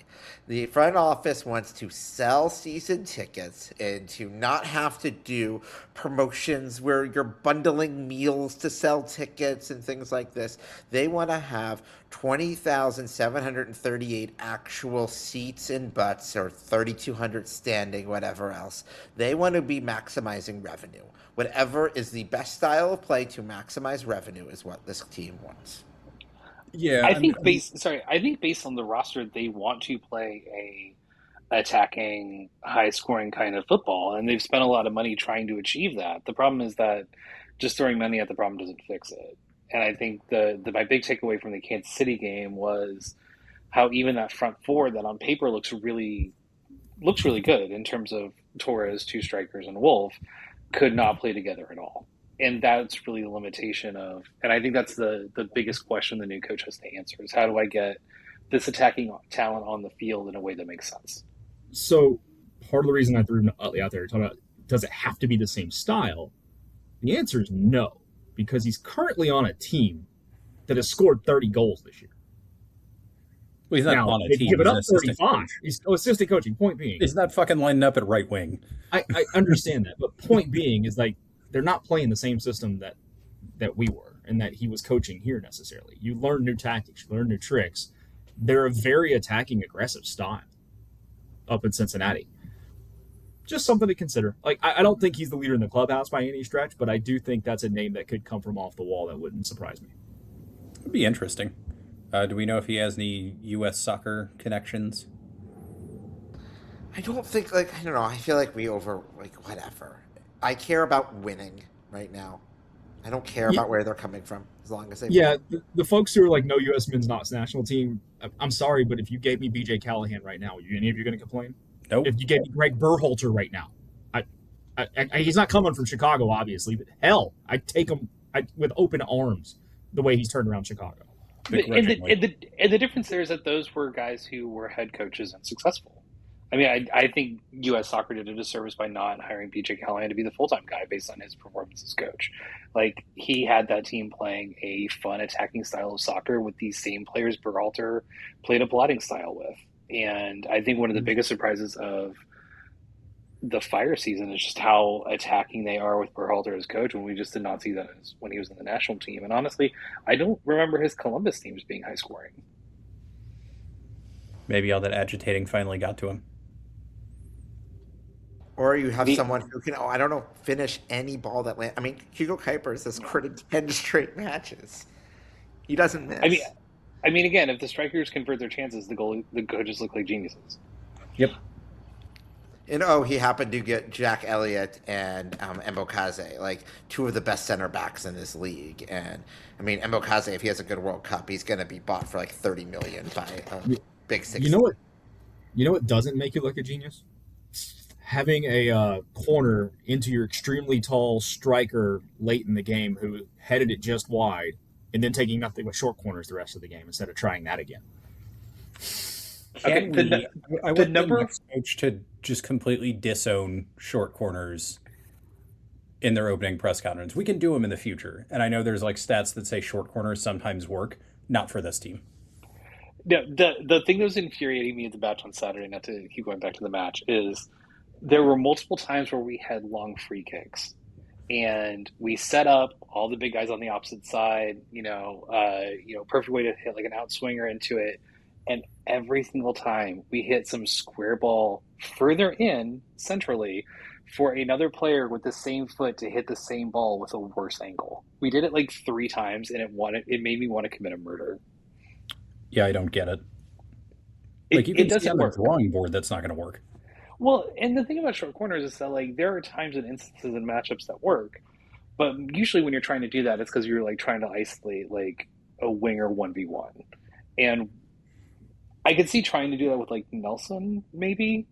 The front office wants to sell season tickets and to not have to do promotions where you're bundling meals to sell tickets and things like this. They want to have 20,738 actual seats and butts, or 3,200 standing, whatever else. They want to be maximizing revenue. Whatever is the best style of play to maximize revenue is what this team wants. Yeah, I think based on the roster, they want to play a attacking, high scoring kind of football, and they've spent a lot of money trying to achieve that. The problem is that just throwing money at the problem doesn't fix it. And I think my big takeaway from the Kansas City game was how even that front four that on paper looks really good in terms of Torres, 2 strikers, and Wolf could not play together at all. And that's really the limitation of, and I think that's the biggest question the new coach has to answer is how do I get this attacking talent on the field in a way that makes sense? So part of the reason I threw Utley out there, talking about does it have to be the same style? The answer is no, because he's currently on a team that has scored 30 goals this year. Well, he's not now, on a team. Give it up He's 35. He's assistant coaching. Point being, he's not fucking lining up at right wing. I understand that, but point being is like they're not playing the same system that we were and that he was coaching here necessarily. You learn new tactics, you learn new tricks. They're a very attacking, aggressive style up in Cincinnati. Just something to consider. Like I don't think he's the leader in the clubhouse by any stretch, but I do think that's a name that could come from off the wall that wouldn't surprise me. It'd be interesting. Do we know if he has any U.S. soccer connections? I don't think, I don't know. I feel like whatever. I care about winning right now. I don't care about where they're coming from as long as they win. The folks who are like, no U.S. men's national team, I'm sorry, but if you gave me B.J. Callahan right now, are any of you going to complain? Nope. If you gave me Greg Berhalter right now, He's not coming from Chicago, obviously, but hell, I'd take him with open arms the way he's turned around Chicago. And the difference there is that those were guys who were head coaches and successful. I mean, I think U.S. Soccer did a disservice by not hiring B.J. Callahan to be the full-time guy based on his performance as coach. Like, he had that team playing a fun attacking style of soccer with these same players Berhalter played a blotting style with. And I think one of the biggest surprises of the Fire season is just how attacking they are with Berhalter as coach, when we just did not see that when he was in the national team. And honestly, I don't remember his Columbus teams being high scoring. Maybe all that agitating finally got to him. Or you have someone who can, finish any ball that lands. I mean, Hugo Kuipers has scored in 10 straight matches. He doesn't miss. I mean, again, if the strikers convert their chances, the coaches look like geniuses. Yep. And he happened to get Jack Elliott and Mbokase, like two of the best center backs in this league. And I mean, Mbokase, if he has a good World Cup, he's going to be bought for like $30 million by a big six. You know what doesn't make you look a genius? Having a corner into your extremely tall striker late in the game who headed it just wide, and then taking nothing but short corners the rest of the game instead of trying that again. I want the next coach to just completely disown short corners in their opening press conference. We can do them in the future, and I know there's like stats that say short corners sometimes work. Not for this team. Yeah, the thing that was infuriating me at the match on Saturday, not to keep going back to the match, is there were multiple times where we had long free kicks, and we set up all the big guys on the opposite side. Perfect way to hit like an outswinger into it. And every single time we hit some square ball further in centrally for another player with the same foot to hit the same ball with a worse angle. We did it like 3 times, and it made me want to commit a murder. Yeah, I don't get it. Like, you can see on the drawing board that's not going to work. Well, and the thing about short corners is that like there are times and instances in matchups that work, but usually when you're trying to do that, it's because you're like trying to isolate like a winger 1v1. And I could see trying to do that with like Nelson maybe,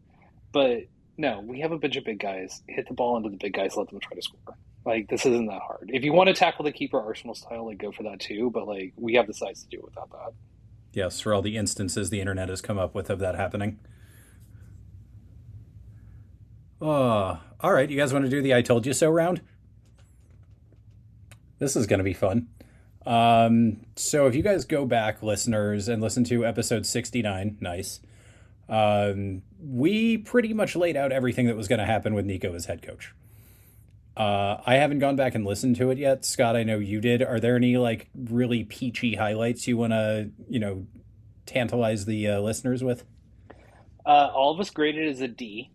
but no, we have a bunch of big guys. Hit the ball into the big guys, let them try to score. Like, this isn't that hard. If you want to tackle the keeper Arsenal style, like, go for that too, but like we have the size to do it without that. Yes, for all the instances the internet has come up with of that happening. Oh, all right. You guys want to do the I told you so round? This is going to be fun. So if you guys go back, listeners, and listen to episode 69, nice. We pretty much laid out everything that was going to happen with Nico as head coach. I haven't gone back and listened to it yet. Scott, I know you did. Are there any like really peachy highlights you want to, tantalize the listeners with? All of us graded as a D,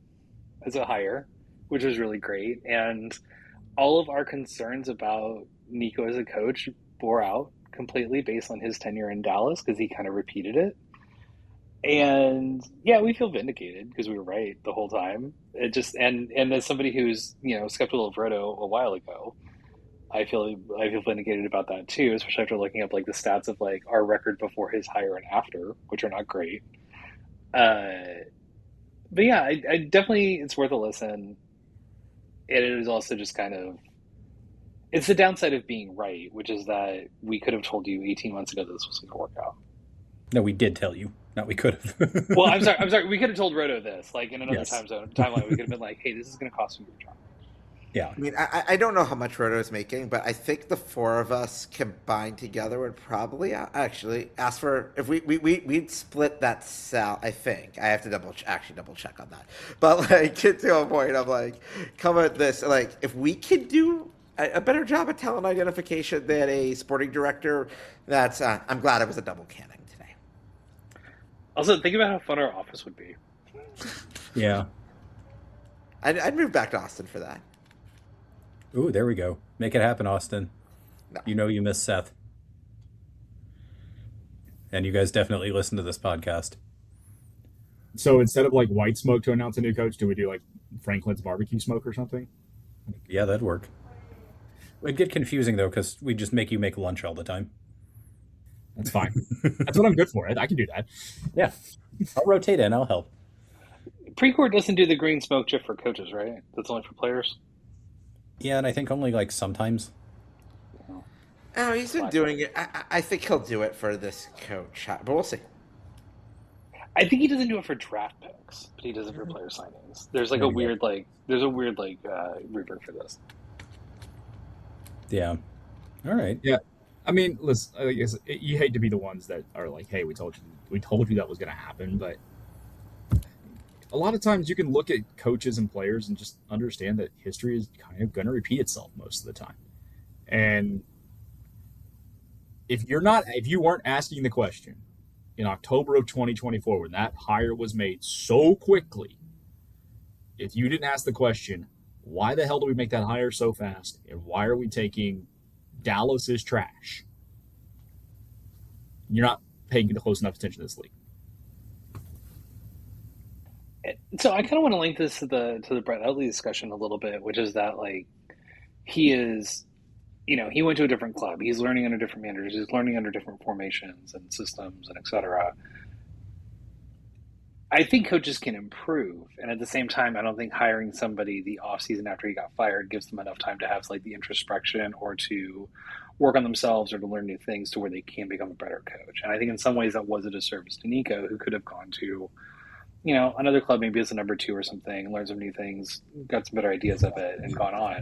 as a higher, which was really great. And all of our concerns about Nico as a coach bore out completely based on his tenure in Dallas, because he kind of repeated it. And yeah, we feel vindicated because we were right the whole time. It just and as somebody who's skeptical of Roto a while ago, I feel vindicated about that too, especially after looking up like the stats of like our record before his hire and after, which are not great. But yeah, I definitely, it's worth a listen. It is also just kind of, it's the downside of being right, which is that we could have told you 18 months ago that this was going to work out. No, we did tell you. Not we could have. Well, I'm sorry. We could have told Roto this, like in another timeline. We could have been like, "Hey, this is going to cost you your job." Yeah. I mean, I don't know how much Roto is making, but I think the 4 of us combined together would probably actually ask for, if we'd split that sal. I think I have to double check on that. But like, get to a point of like, come at this, like, if we could do a better job at talent identification than a sporting director, that's I'm glad it was a double canning today. Also, think about how fun our office would be. Yeah. I'd move back to Austin for that. Ooh, there we go. Make it happen, Austin. No. You know you miss Seth. And you guys definitely listen to this podcast. So instead of like white smoke to announce a new coach, do we do like Franklin's barbecue smoke or something? Yeah, that'd work. It'd get confusing though, because we just make you make lunch all the time. That's fine. That's what I'm good for. I can do that. Yeah. I'll rotate in. I'll help. Precourt doesn't do the green smoke just for coaches, right? That's only for players. Yeah, and I think only like sometimes. Oh, he's been doing it. I think he'll do it for this coach, but we'll see. I think he doesn't do it for draft picks, but he does it for player signings. There's like a weird rubric for this. Yeah. All right. Yeah. I mean, listen, I guess you hate to be the ones that are like, "Hey, we told you that was going to happen," but a lot of times you can look at coaches and players and just understand that history is kind of going to repeat itself most of the time. And if you weren't asking the question in October of 2024 when that hire was made so quickly, if you didn't ask the question, why the hell do we make that hire so fast, and why are we taking Dallas's trash, you're not paying close enough attention to this league. So I kind of want to link this to the Brett Utley discussion a little bit, which is that like he is, he went to a different club. He's learning under different managers. He's learning under different formations and systems and et cetera. I think coaches can improve. And at the same time, I don't think hiring somebody the offseason after he got fired gives them enough time to have like the introspection or to work on themselves or to learn new things to where they can become a better coach. And I think in some ways that was a disservice to Nico, who could have gone to, another club maybe as a number 2 or something, learned some new things, got some better ideas of it and gone on,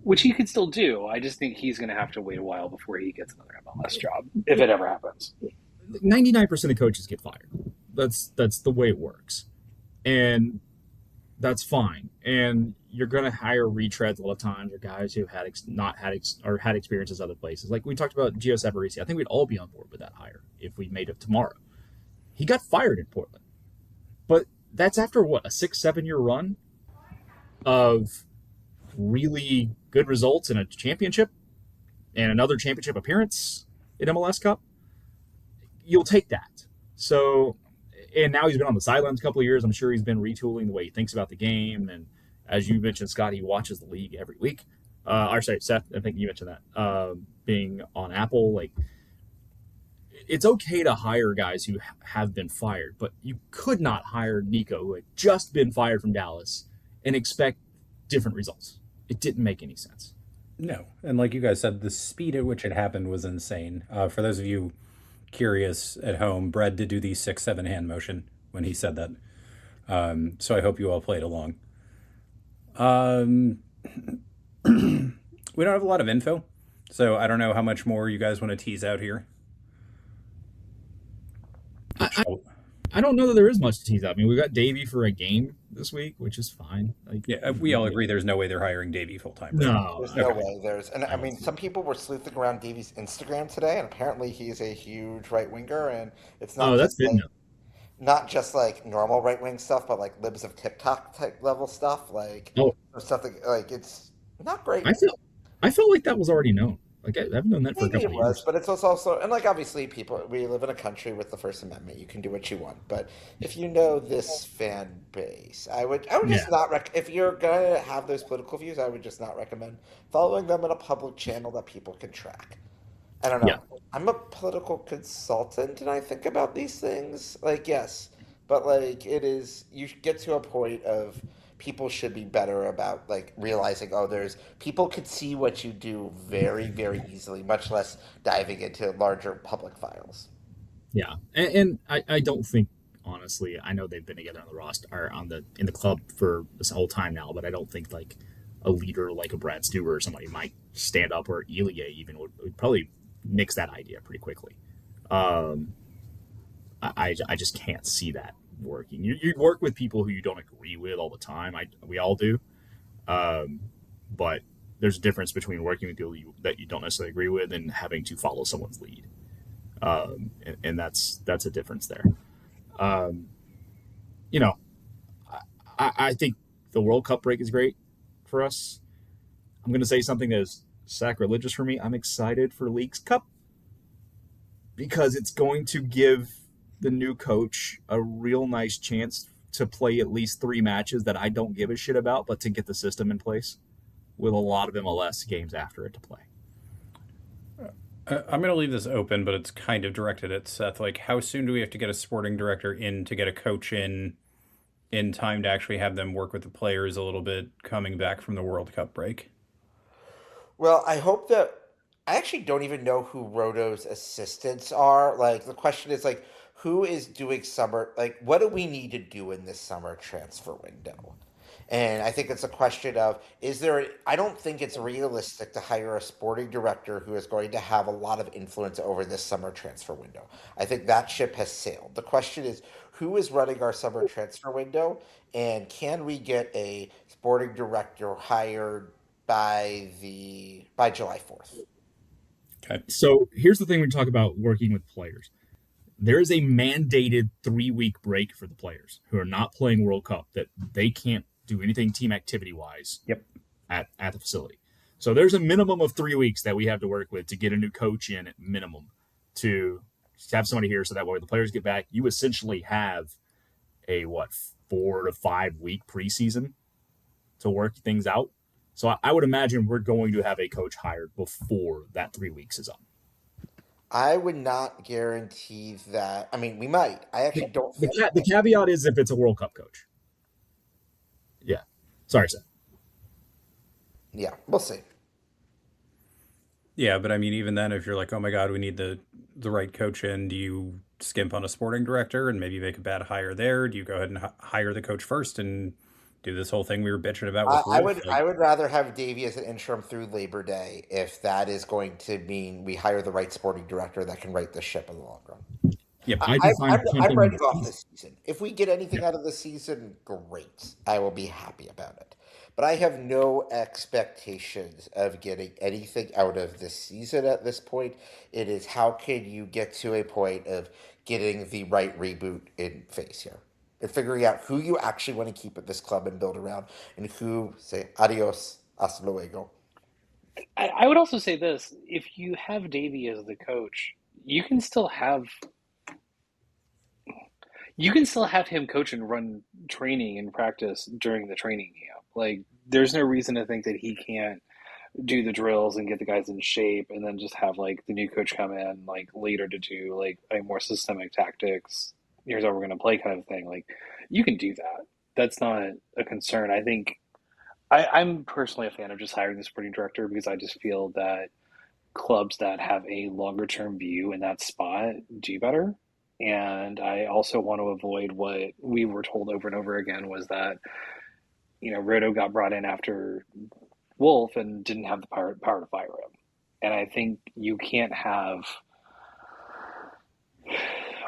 which he could still do. I just think he's going to have to wait a while before he gets another MLS job, if it ever happens. 99% of coaches get fired. That's the way it works. And that's fine. And you're going to hire retreads a lot of times, or guys who had experiences other places. Like we talked about Gio Savarese. I think we'd all be on board with that hire if we made it tomorrow. He got fired in Portland. But that's after a 6-7 year run of really good results in a championship and another championship appearance in MLS Cup. You'll take that. So, and now he's been on the sidelines a couple of years. I'm sure he's been retooling the way he thinks about the game. And as you mentioned, Scott, he watches the league every week. Seth, I think you mentioned that, being on Apple, like, it's okay to hire guys who have been fired, but you could not hire Nico, who had just been fired from Dallas, and expect different results. It didn't make any sense. No. And like you guys said, the speed at which it happened was insane. For those of you curious at home, Brad did do the 6-7 hand motion when he said that. So I hope you all played along. We don't have a lot of info, so I don't know how much more you guys want to tease out here. I don't know that there is much to tease out. I mean, we got Davey for a game this week, which is fine. Like, yeah, we all agree there's no way they're hiring Davey full time. Right? No, there's no way. I mean, some people were sleuthing around Davey's Instagram today, and apparently he's a huge right winger, and it's not. Not just like normal right wing stuff, but like libs of TikTok type level stuff, like stuff that, like, it's not great. I felt like that was already known. Like, I've known that for a couple of years. But it's also, and like, obviously we live in a country with the First Amendment. You can do what you want. But if you know this fan base, I would just not if you're going to have those political views, I would just not recommend following them in a public channel that people can track. I don't know. Yeah. I'm a political consultant and I think about these things. Like, yes, but like you get to a point of people should be better about like realizing, people could see what you do very, very easily, much less diving into larger public files. Yeah. And I don't think, honestly, I know they've been together on the roster or in the club for this whole time now, but I don't think like a leader like a Brad Stewart or somebody might stand up, or Elia even would probably nix that idea pretty quickly. I just can't see that working. You work with people who you don't agree with all the time. We all do. But there's a difference between working with people that you don't necessarily agree with and having to follow someone's lead. And that's a difference there. I think the World Cup break is great for us. I'm going to say something that is sacrilegious for me. I'm excited for Leagues Cup because it's going to give the new coach a real nice chance to play at least 3 matches that I don't give a shit about, but to get the system in place with a lot of MLS games after it to play. I'm going to leave this open, but it's kind of directed at Seth. Like, how soon do we have to get a sporting director in to get a coach in in time to actually have them work with the players a little bit coming back from the World Cup break. Well, I hope that I actually don't even know who Roto's assistants are. Like the question is like who is doing summer like what do we need to do in this summer transfer window? And I think it's a question of is there I don't think it's realistic to hire a sporting director who is going to have a lot of influence over this summer transfer window. I think that ship has sailed. The question is who is running our summer transfer window and can we get a sporting director hired by July 4th? Okay. So here's the thing when we talk about working with players. There is a mandated 3-week break for the players who are not playing World Cup that they can't do anything team activity wise at the facility. So there's a minimum of 3 weeks that we have to work with to get a new coach in at minimum to have somebody here so that way when the players get back, you essentially have a 4 to 5 week preseason to work things out. So I would imagine we're going to have a coach hired before that 3 weeks is up. I would not guarantee that. I mean, we might. I actually don't think The caveat is if it's a World Cup coach. Yeah. Sorry, Seth. Yeah, we'll see. Yeah, but I mean, even then, if you're like, oh my God, we need the right coach in, do you skimp on a sporting director and maybe make a bad hire there? Do you go ahead and hire the coach first and do this whole thing we were bitching about with Wolf? I would rather have Davey as an interim through Labor Day if that is going to mean we hire the right sporting director that can right the ship in the long run. Yep. I'm writing off this season. If we get anything out of the season, great. I will be happy about it. But I have no expectations of getting anything out of this season at this point. It is how can you get to a point of getting the right reboot in phase here and figuring out who you actually want to keep at this club and build around and who say adios, hasta luego. I would also say this: if you have Davey as the coach, you can still have him coach and run training and practice during the training camp. Like, there's no reason to think that he can't do the drills and get the guys in shape, and then just have like the new coach come in like later to do like a more systemic tactics. Here's how we're going to play kind of thing. Like, you can do that. That's not a concern. I think I'm personally a fan of just hiring the sporting director because I just feel that clubs that have a longer term view in that spot do better. And I also want to avoid what we were told over and over again was that, Roto got brought in after Wolf and didn't have the power to fire him. And I think you can't have,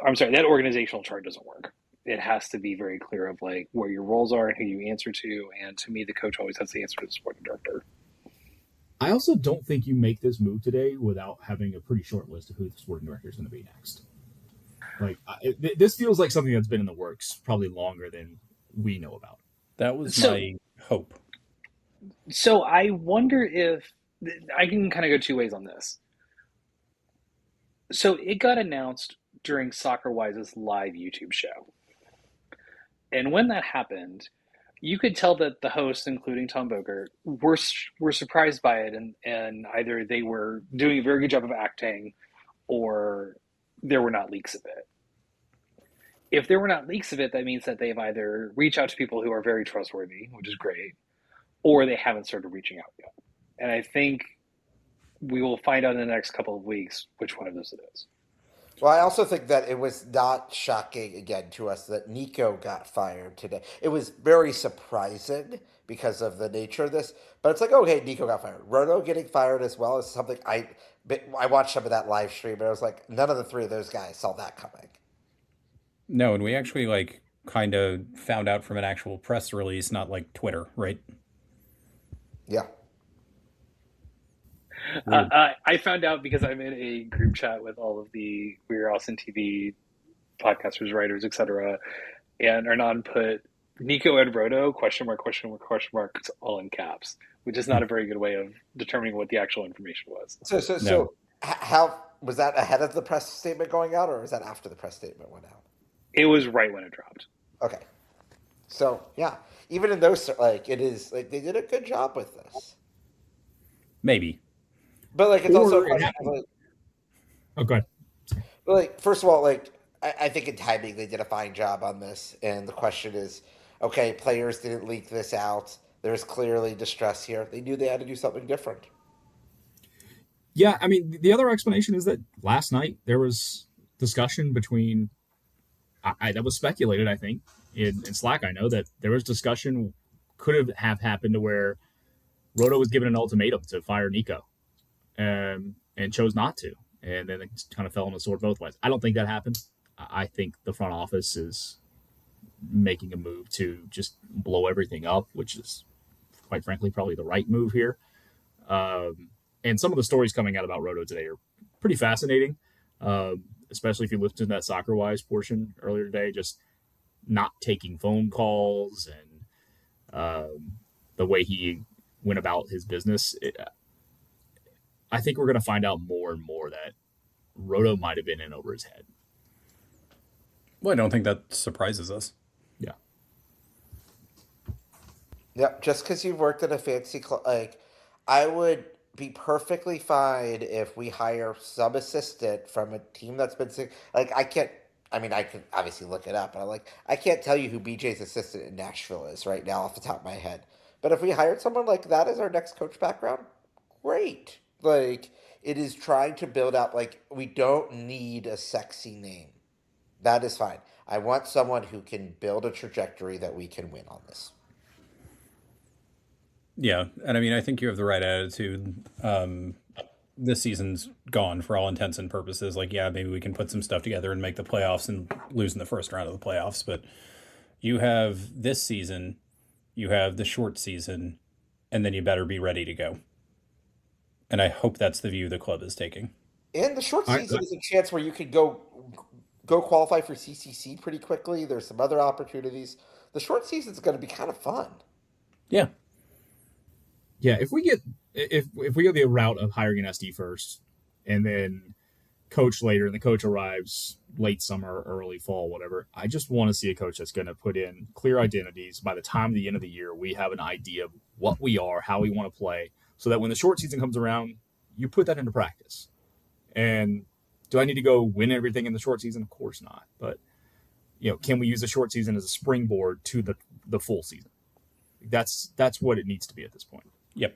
that organizational chart doesn't work. It has to be very clear of like where your roles are and who you answer to. And to me, the coach always has to answer to the sporting director. I also don't think you make this move today without having a pretty short list of who the sporting director is going to be next. Like, this feels like something that's been in the works probably longer than we know about. That was my hope. So I wonder if I can kind of go two ways on this. So it got announced during SoccerWise's live YouTube show. And when that happened, you could tell that the hosts, including Tom Bogert, were surprised by it, and either they were doing a very good job of acting or there were not leaks of it. If there were not leaks of it, that means that they've either reached out to people who are very trustworthy, which is great, or they haven't started reaching out yet. And I think we will find out in the next couple of weeks which one of those it is. Well, I also think that it was not shocking, again, to us that Nico got fired today. It was very surprising because of the nature of this. But it's like, okay, Nico got fired. Roto getting fired as well is something I watched some of that live stream, and I was like, none of the three of those guys saw that coming. No, and we actually kind of found out from an actual press release, not like Twitter, right? Yeah. I found out because I'm in a group chat with all of the We're Austin TV podcasters, writers, etc. And Hernan put Nico and Roto, question mark, all in caps, which is not a very good way of determining what the actual information was. So how was that ahead of the press statement going out, or was that after the press statement went out? It was right when it dropped. Okay. So, yeah, even in those, it is, they did a good job with this. Maybe. But, it's also a question of, Oh, go ahead. But, first of all, I think in timing they did a fine job on this. And the question is, okay, players didn't leak this out. There's clearly distress here. They knew they had to do something different. Yeah, I mean, the other explanation is that last night there was discussion between, that was speculated, I think, in Slack. I know that there was discussion, could have happened to where Roto was given an ultimatum to fire Nico, and chose not to. And then it kind of fell on the sword both ways. I don't think that happened. I think the front office is making a move to just blow everything up, which is, quite frankly, probably the right move here. And some of the stories coming out about Roto today are pretty fascinating, especially if you listened to that Soccer Wise portion earlier today, just not taking phone calls and the way he went about his business. I think we're going to find out more and more that Roto might have been in over his head. Well, I don't think that surprises us. Yeah. Yep, just because you've worked at a fancy club, like, I would be perfectly fine if we hire some assistant from a team that's been like, I can't. I mean, I can obviously look it up, but I can't tell you who BJ's assistant in Nashville is right now off the top of my head. But if we hired someone like that as our next coach background, great. Like, it is trying to build out. Like, we don't need a sexy name. That is fine. I want someone who can build a trajectory that we can win on this. Yeah, and I mean, I think you have the right attitude. This season's gone for all intents and purposes. Like, yeah, maybe we can put some stuff together and make the playoffs and lose in the first round of the playoffs. But you have this season, you have the short season, and then you better be ready to go. And I hope that's the view the club is taking. And the short season is a chance where you could go qualify for CCC pretty quickly. There's some other opportunities. The short season is going to be kind of fun. Yeah. Yeah, if we go the route of hiring an SD first and then coach later, and the coach arrives late summer, early fall, whatever, I just want to see a coach that's going to put in clear identities. By the time the end of the year, we have an idea of what we are, how we want to play, so that when the short season comes around, you put that into practice. And do I need to go win everything in the short season? Of course not. But, can we use the short season as a springboard to the full season? That's what it needs to be at this point. Yep.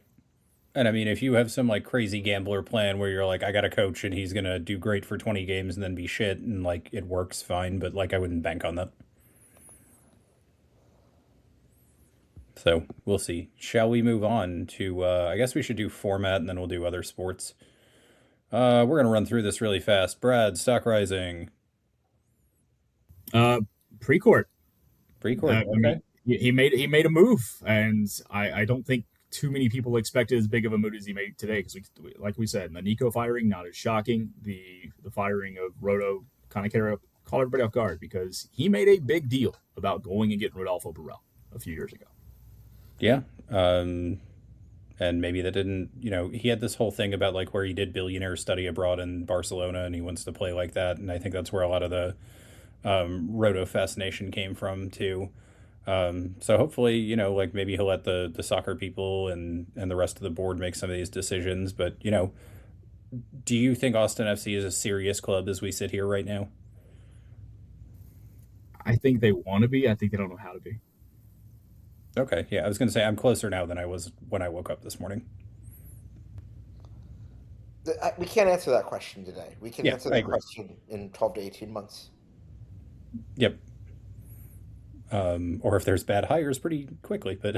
And I mean, if you have some like crazy gambler plan where you're like, I got a coach and he's going to do great for 20 games and then be shit and like it works fine, but like I wouldn't bank on that. So we'll see. Shall we move on to, I guess we should do format and then we'll do other sports. We're going to run through this really fast. Brad, Stock Rising. Pre-court. Pre-court, okay. I mean, he made a move, and I don't think too many people expected as big of a move as he made today, because like we said, the Nico firing, not as shocking. The firing of Roto kind of caught everybody off guard, because he made a big deal about going and getting Rodolfo Burrell a few years ago. Yeah. And maybe that didn't, he had this whole thing about like where he did billionaire study abroad in Barcelona and he wants to play like that. And I think that's where a lot of the Roto fascination came from too. So hopefully, like maybe he'll let the soccer people and the rest of the board make some of these decisions. But, do you think Austin FC is a serious club as we sit here right now? I think they want to be. I think they don't know how to be. Okay. Yeah, I was going to say I'm closer now than I was when I woke up this morning. We can't answer that question today. We can answer that question in 12 to 18 months. Yep. Or if there's bad hires pretty quickly, but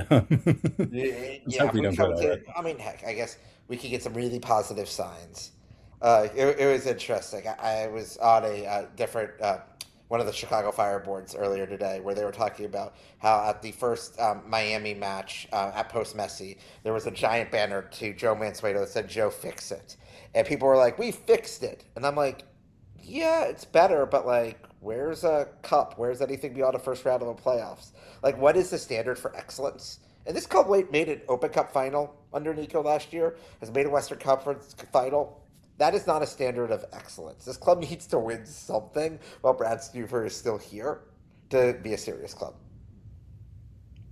yeah, I mean, heck, I guess we could get some really positive signs. It was interesting. I was on a different one of the Chicago Fire boards earlier today, where they were talking about how at the first Miami match at Post Messi, there was a giant banner to Joe Mansueto that said "Joe, fix it," and people were like, "We fixed it," and I'm like, "Yeah, it's better, but like." Where's a cup? Where's anything beyond a first round of the playoffs? Like, what is the standard for excellence? And this club made an Open Cup final under Nico last year, has made a Western Conference final. That is not a standard of excellence. This club needs to win something while Brad Stuver is still here to be a serious club.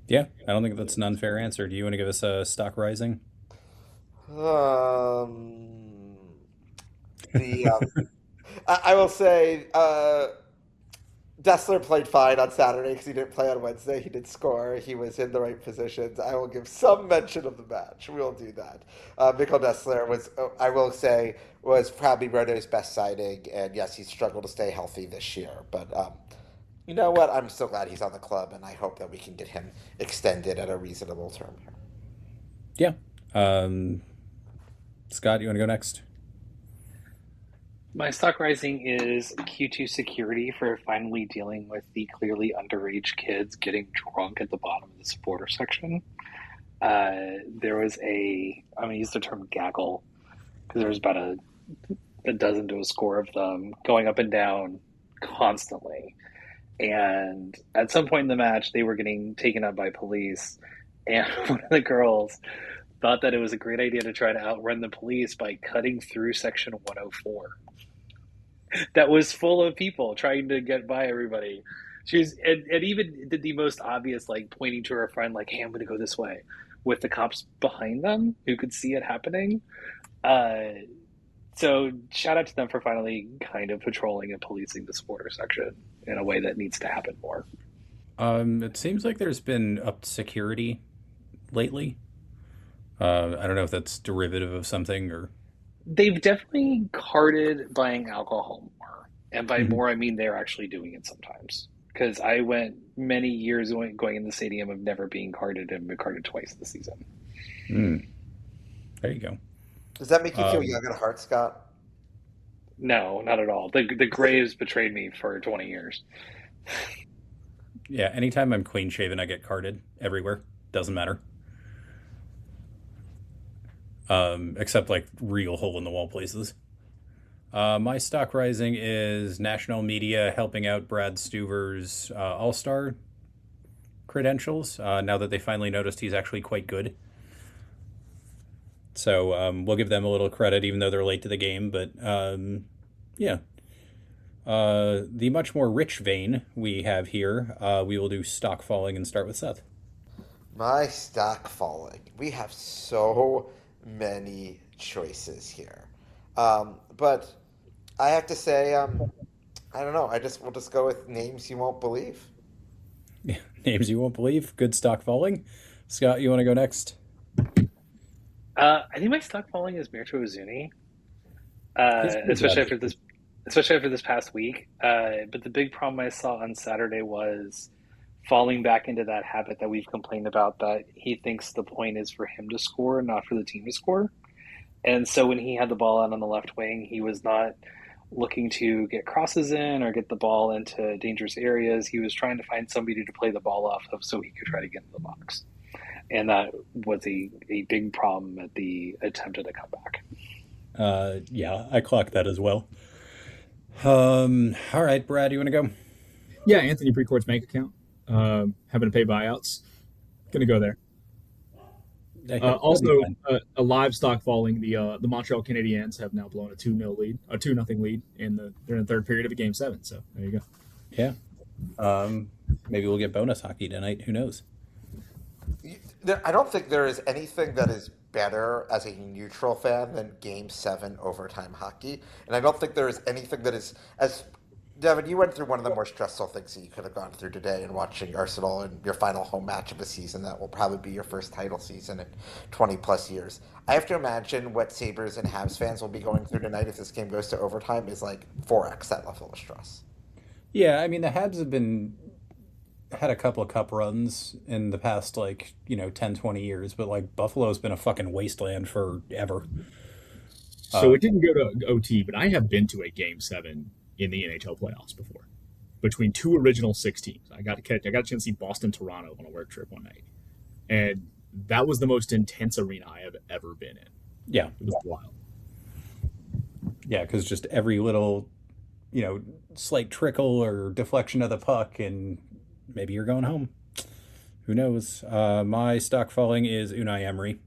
Yeah, I don't think that's an unfair answer. Do you want to give us a Stock Rising? I will say Dessler played fine on Saturday because he didn't play on Wednesday. He did score. He was in the right positions. I will give some mention of the match. We will do that. Mikkel Dessler was, I will say, was probably Roto's best signing. And yes, he's struggled to stay healthy this year. But you know what? I'm so glad he's on the club, and I hope that we can get him extended at a reasonable term here. Yeah. Scott, you want to go next? My stock rising is Q2 security for finally dealing with the clearly underage kids getting drunk at the bottom of the supporter section. There was I'm going to use the term gaggle because there was about a dozen to a score of them going up and down constantly. And at some point in the match, they were getting taken up by police. And one of the girls thought that it was a great idea to try to outrun the police by cutting through section 104. That was full of people trying to get by everybody. She was, and even did the most obvious, like pointing to her friend, like, "Hey, I'm going to go this way," with the cops behind them who could see it happening. So shout out to them for finally kind of patrolling and policing the supporter section in a way that needs to happen more. It seems like there's been upped security lately. I don't know if that's derivative of something or. They've definitely carded buying alcohol more. And by more, I mean they're actually doing it sometimes. Because I went many years going in the stadium of never being carded and been carded twice this season. There you go. Does that make you feel young at heart, Scott? No, not at all. The Graves betrayed me for 20 years. Yeah, anytime I'm clean shaven, I get carded everywhere. Doesn't matter. Except like real hole in the wall places. My stock rising is national media helping out Brad Stuver's All-Star credentials now that they finally noticed he's actually quite good. So we'll give them a little credit even though they're late to the game. But yeah. The much more rich vein we have here, we will do stock falling and start with Seth. My stock falling. We have so many choices here. But I have to say, I don't know. We'll just go with names you won't believe. Yeah, names you won't believe. Good stock falling. Scott, you want to go next? I think my stock falling is Mirko Ozuni, especially after this past week. But the big problem I saw on Saturday was falling back into that habit that we've complained about, that he thinks the point is for him to score, not for the team to score. And so when he had the ball out on the left wing, he was not looking to get crosses in or get the ball into dangerous areas. He was trying to find somebody to play the ball off of so he could try to get into the box. And that was a big problem at the attempt at a comeback. Yeah, I clocked that as well. All right, Brad, you want to go? Yeah, Anthony Precourt's bank account. Having to pay buyouts. Gonna go there. Also, a live stock falling. The Montreal Canadiens have now blown a 2-0 lead, a 2-0 lead they're in the third period of a Game 7. So there you go. Yeah. Maybe we'll get bonus hockey tonight. Who knows? I don't think there is anything that is better as a neutral fan than Game 7 overtime hockey, and I don't think there is anything that is as. Devin, you went through one of the more stressful things that you could have gone through today in watching Arsenal in your final home match of a season that will probably be your first title season in 20 plus years. I have to imagine what Sabres and Habs fans will be going through tonight if this game goes to overtime is like 4x that level of stress. Yeah, I mean, the Habs have had a couple of cup runs in the past, 10, 20 years, but Buffalo's been a fucking wasteland forever. So it didn't go to OT, but I have been to a Game 7 in the NHL playoffs before, between two original 6 teams. I got a chance to see Boston, Toronto on a work trip one night, and that was the most intense arena I have ever been in. Yeah, it was wild. Yeah, because just every little, slight trickle or deflection of the puck, and maybe you're going home. Who knows? My stock falling is Unai Emery,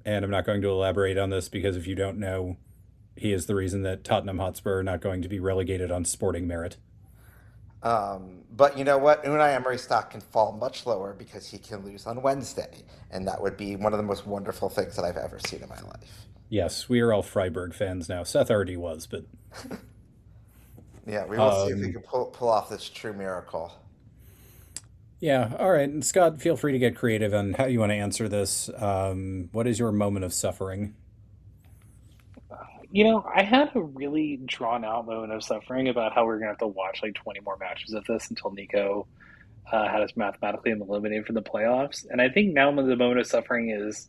and I'm not going to elaborate on this because if you don't know, he is the reason that Tottenham Hotspur are not going to be relegated on sporting merit. But you know what? Unai Emery's stock can fall much lower because he can lose on Wednesday. And that would be one of the most wonderful things that I've ever seen in my life. Yes, we are all Freiburg fans now. Seth already was, but... Yeah, we will see if we can pull off this true miracle. Yeah, all right. And Scott, feel free to get creative on how you want to answer this. What is your moment of suffering? I had a really drawn out moment of suffering about how we're going to have to watch like 20 more matches of this until Nico had us mathematically eliminated from the playoffs. And I think now the moment of suffering is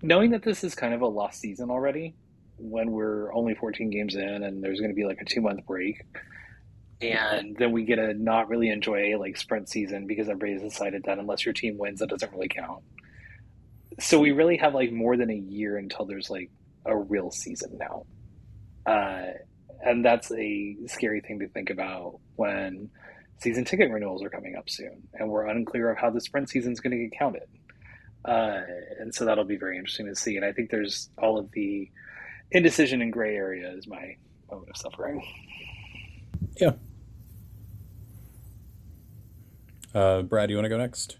knowing that this is kind of a lost season already when we're only 14 games in and there's going to be like a 2-month break. And then we get to not really enjoy like sprint season because everybody's decided that unless your team wins, that doesn't really count. So we really have like more than a year until there's like a real season now. And that's a scary thing to think about when season ticket renewals are coming up soon. And we're unclear of how the sprint season is going to get counted. And so that'll be very interesting to see. And I think there's all of the indecision and gray area is my moment of suffering. Yeah. Brad, you want to go next?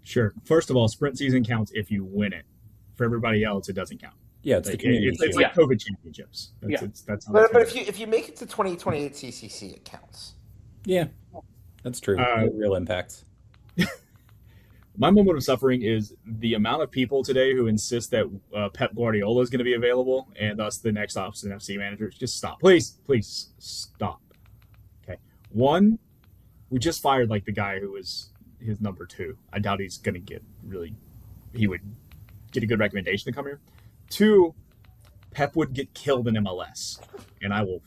Sure. First of all, sprint season counts if you win it. For everybody else, it doesn't count. Yeah, it's the community. It's like COVID championships. That's how but if you make it to 2028 CCC, it counts. Yeah, that's true. Real impacts. My moment of suffering is the amount of people today who insist that Pep Guardiola is going to be available and thus the next Austin FC manager. Just stop. Please stop. Okay. One, we just fired like the guy who was his number 2. I doubt he's going to he would get a good recommendation to come here. 2, Pep would get killed in MLS. And I will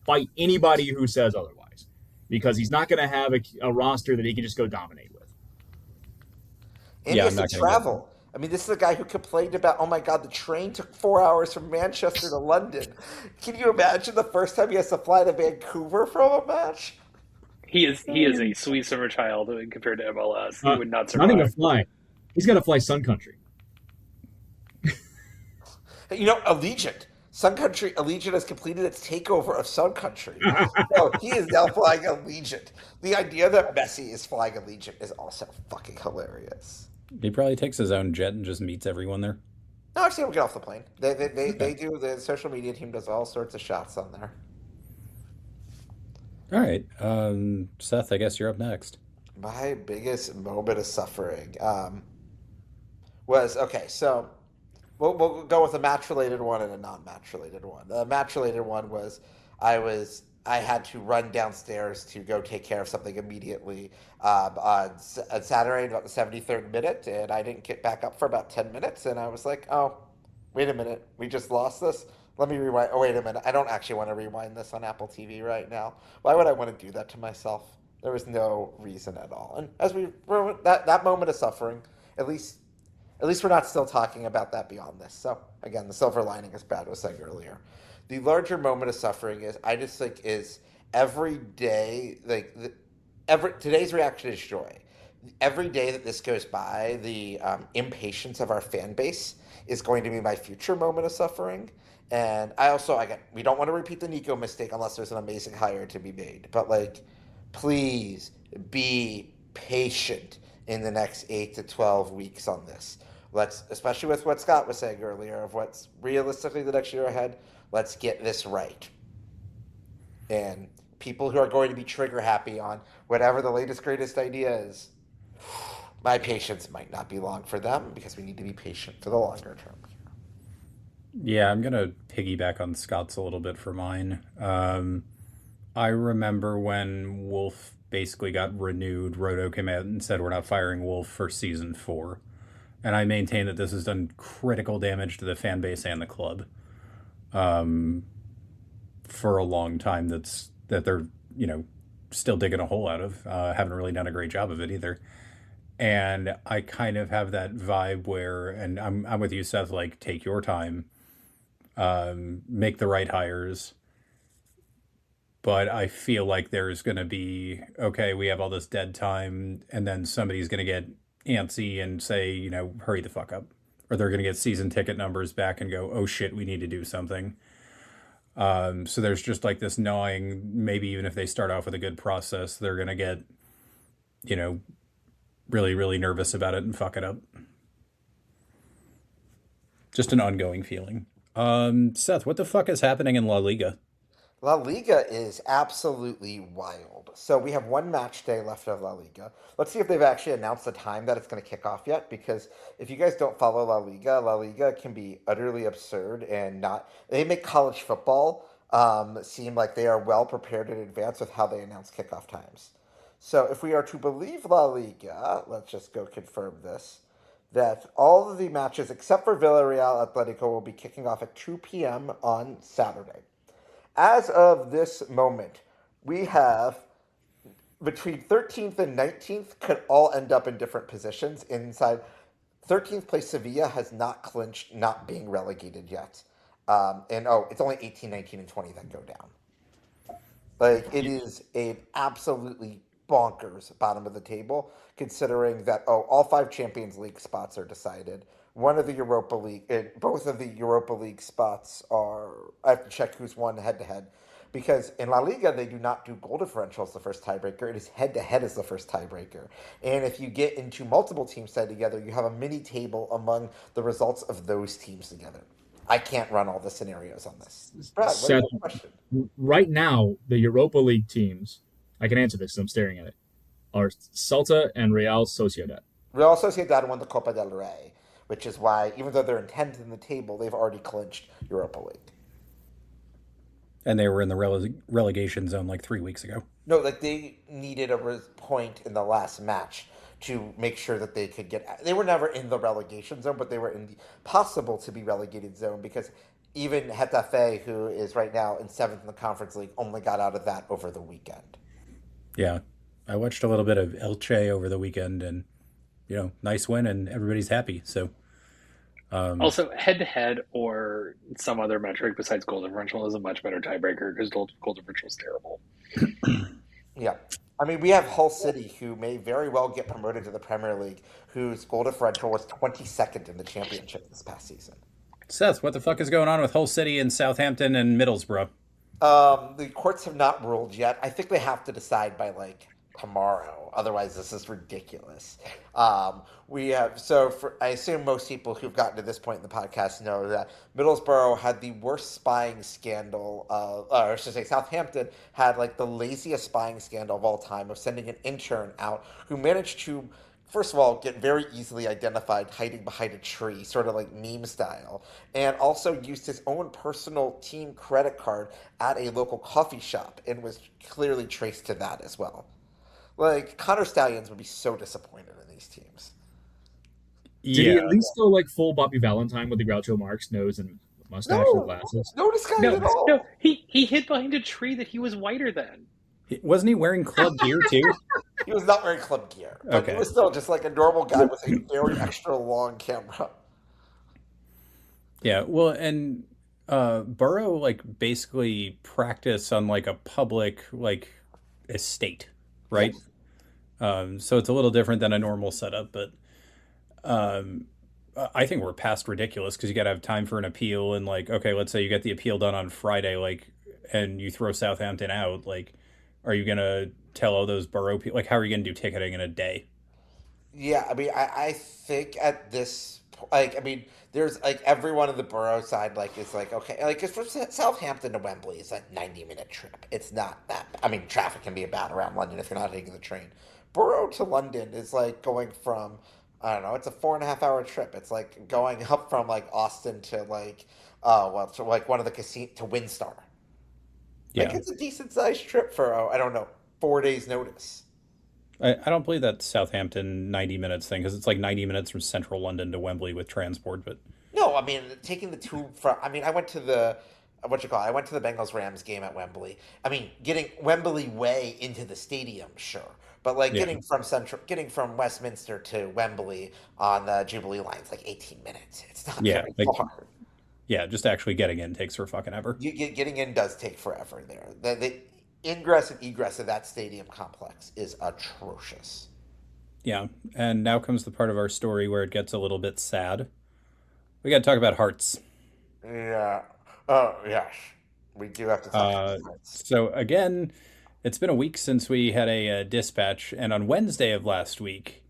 fight anybody who says otherwise because he's not going to have a roster that he can just go dominate with. And he has to travel. I mean, this is a guy who complained about, oh my God, the train took 4 hours from Manchester to London. Can you imagine the first time he has to fly to Vancouver from a match? He is a sweet summer child compared to MLS. He would not survive. Not even fly. He's got to fly Sun Country. Allegiant has completed its takeover of Sun Country. No, he is now flying Allegiant. The idea that Messi is flying Allegiant is also fucking hilarious. He probably takes his own jet and just meets everyone there. No, I've seen him get off the plane. They do. The social media team does all sorts of shots on there. All right, Seth, I guess you're up next. My biggest moment of suffering was okay. So we'll go with a match-related one and a non-match-related one. The match-related one was I had to run downstairs to go take care of something immediately on Saturday, about the 73rd minute, and I didn't get back up for about 10 minutes, and I was like, oh, wait a minute, we just lost this? Let me rewind. Oh, wait a minute, I don't actually want to rewind this on Apple TV right now. Why would I want to do that to myself? There was no reason at all. And as that moment of suffering, at least we're not still talking about that beyond this. So, again, the silver lining, as Brad was saying earlier. The larger moment of suffering is every day, today's reaction is joy. Every day that this goes by, the impatience of our fan base is going to be my future moment of suffering. And we don't want to repeat the Nico mistake unless there's an amazing hire to be made. But please be patient in the next 8 to 12 weeks on this. Especially with what Scott was saying earlier of what's realistically the next year ahead, let's get this right. And people who are going to be trigger happy on whatever the latest, greatest idea is, my patience might not be long for them because we need to be patient for the longer term. Yeah, I'm going to piggyback on Scott's a little bit for mine. I remember when Wolf basically got renewed, Roto came out and said we're not firing Wolf for season 4. And I maintain that this has done critical damage to the fan base and the club for a long time. That they're still digging a hole out of. Haven't really done a great job of it either. And I kind of have that vibe where, and I'm with you, Seth. Take your time, make the right hires. But I feel like there's going to be we have all this dead time, and then somebody's going to get antsy and say, hurry the fuck up. Or they're going to get season ticket numbers back and go, oh shit, we need to do something. So there's just this gnawing, maybe even if they start off with a good process, they're going to get, really, really nervous about it and fuck it up. Just an ongoing feeling. Seth, what the fuck is happening in La Liga? La Liga is absolutely wild. So we have one match day left of La Liga. Let's see if they've actually announced the time that it's going to kick off yet. Because if you guys don't follow La Liga can be utterly absurd and not. They make college football seem like they are well prepared in advance with how they announce kickoff times. So if we are to believe La Liga, let's just go confirm this, that all of the matches except for Villarreal Atletico will be kicking off at 2 p.m. on Saturday. As of this moment, we have between 13th and 19th could all end up in different positions inside. 13th place Sevilla has not clinched not being relegated yet. It's only 18, 19, and 20 that go down. Like, it is an absolutely bonkers bottom of the table, considering that, all 5 Champions League spots are decided. One of the Europa League, both of the Europa League spots are, I have to check who's won head-to-head, because in La Liga, they do not do goal differential as the first tiebreaker. It is head-to-head as the first tiebreaker. And if you get into multiple teams tied together, you have a mini table among the results of those teams together. I can't run all the scenarios on this. Brad, what's your question? Right now, the Europa League teams, I can answer this because I'm staring at it, are Celta and Real Sociedad. Real Sociedad won the Copa del Rey, which is why, even though they're in 10th in the table, they've already clinched Europa League. And they were in the relegation zone like 3 weeks ago. No, like they needed a point in the last match to make sure that they could get. They were never in the relegation zone, but they were in the possible to be relegated zone because even Getafe, who is right now in 7th in the Conference League, only got out of that over the weekend. Yeah, I watched a little bit of Elche over the weekend, and nice win, and everybody's happy. So. Also, head-to-head or some other metric besides goal differential is a much better tiebreaker because goal differential is terrible. Yeah. I mean, we have Hull City, who may very well get promoted to the Premier League, whose goal differential was 22nd in the championship this past season. Seth, what the fuck is going on with Hull City and Southampton and Middlesbrough? The courts have not ruled yet. I think they have to decide by, tomorrow. Otherwise, this is ridiculous. I assume most people who've gotten to this point in the podcast know that Middlesbrough had the worst spying scandal, Southampton had the laziest spying scandal of all time of sending an intern out who managed to, first of all, get very easily identified hiding behind a tree, sort of like meme style, and also used his own personal team credit card at a local coffee shop and was clearly traced to that as well. Connor Stallions would be so disappointed in these teams. Did he at least go full Bobby Valentine with the Groucho Marx nose and mustache and glasses? No disguise at all. No, he hid behind a tree that he was whiter than. Wasn't he wearing club gear too? He was not wearing club gear. But Okay. He was still just a normal guy with a very extra long camera. Yeah, well, and Burrow basically practiced on a public estate, right? Yes. So it's a little different than a normal setup, but I think we're past ridiculous because you got to have time for an appeal and okay, let's say you get the appeal done on Friday, and you throw Southampton out, are you gonna tell all those Borough people, how are you gonna do ticketing in a day? Yeah, I mean, I think at this point, there's every one of the Borough side is okay, because from Southampton to Wembley is 90-minute trip. It's not that. I mean, traffic can be bad around London if you're not taking the train. Borough to London is going from, I don't know, it's a 4.5-hour trip. It's going up from Austin to to one of the casinos to Windstar. Yeah, It's a decent sized trip for I don't know, 4 days notice. I don't believe that Southampton 90 minutes thing because it's 90 minutes from central London to Wembley with transport, but No, I mean taking the tube from. I mean, I went to the I went to the Bengals Rams game at Wembley. I mean, getting Wembley way into the stadium, sure, but getting from Westminster to Wembley on the Jubilee line is 18 minutes. It's not very far. Yeah, just actually getting in takes for fucking ever. Getting in does take forever there. The ingress and egress of that stadium complex is atrocious. Yeah, and now comes the part of our story where it gets a little bit sad. We got to talk about Hearts. Yeah. Oh, yes. We do have to talk about Hearts. So, again, it's been a week since we had a dispatch, and on Wednesday of last week,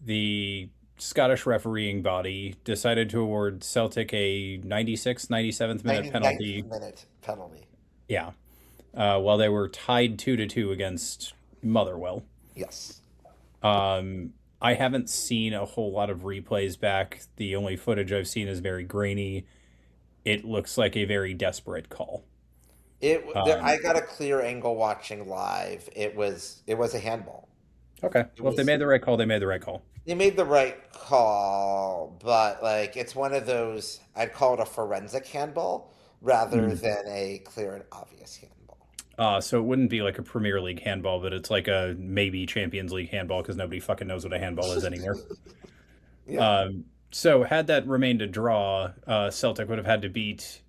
the Scottish refereeing body decided to award Celtic a 96th, 97th minute penalty. 90th minute penalty. Yeah. while they were tied 2-2 against Motherwell. Yes. I haven't seen a whole lot of replays back. The only footage I've seen is very grainy. It looks like a very desperate call. I got a clear angle watching live. It was a handball. Okay. Well, if they made the right call, they made the right call. They made the right call, but like it's one of those, I'd call it a forensic handball rather than a clear and obvious handball. So it wouldn't be like a Premier League handball, but it's like a maybe Champions League handball because nobody fucking knows what a handball is anymore. Yeah. So had that remained a draw, Celtic would have had to beat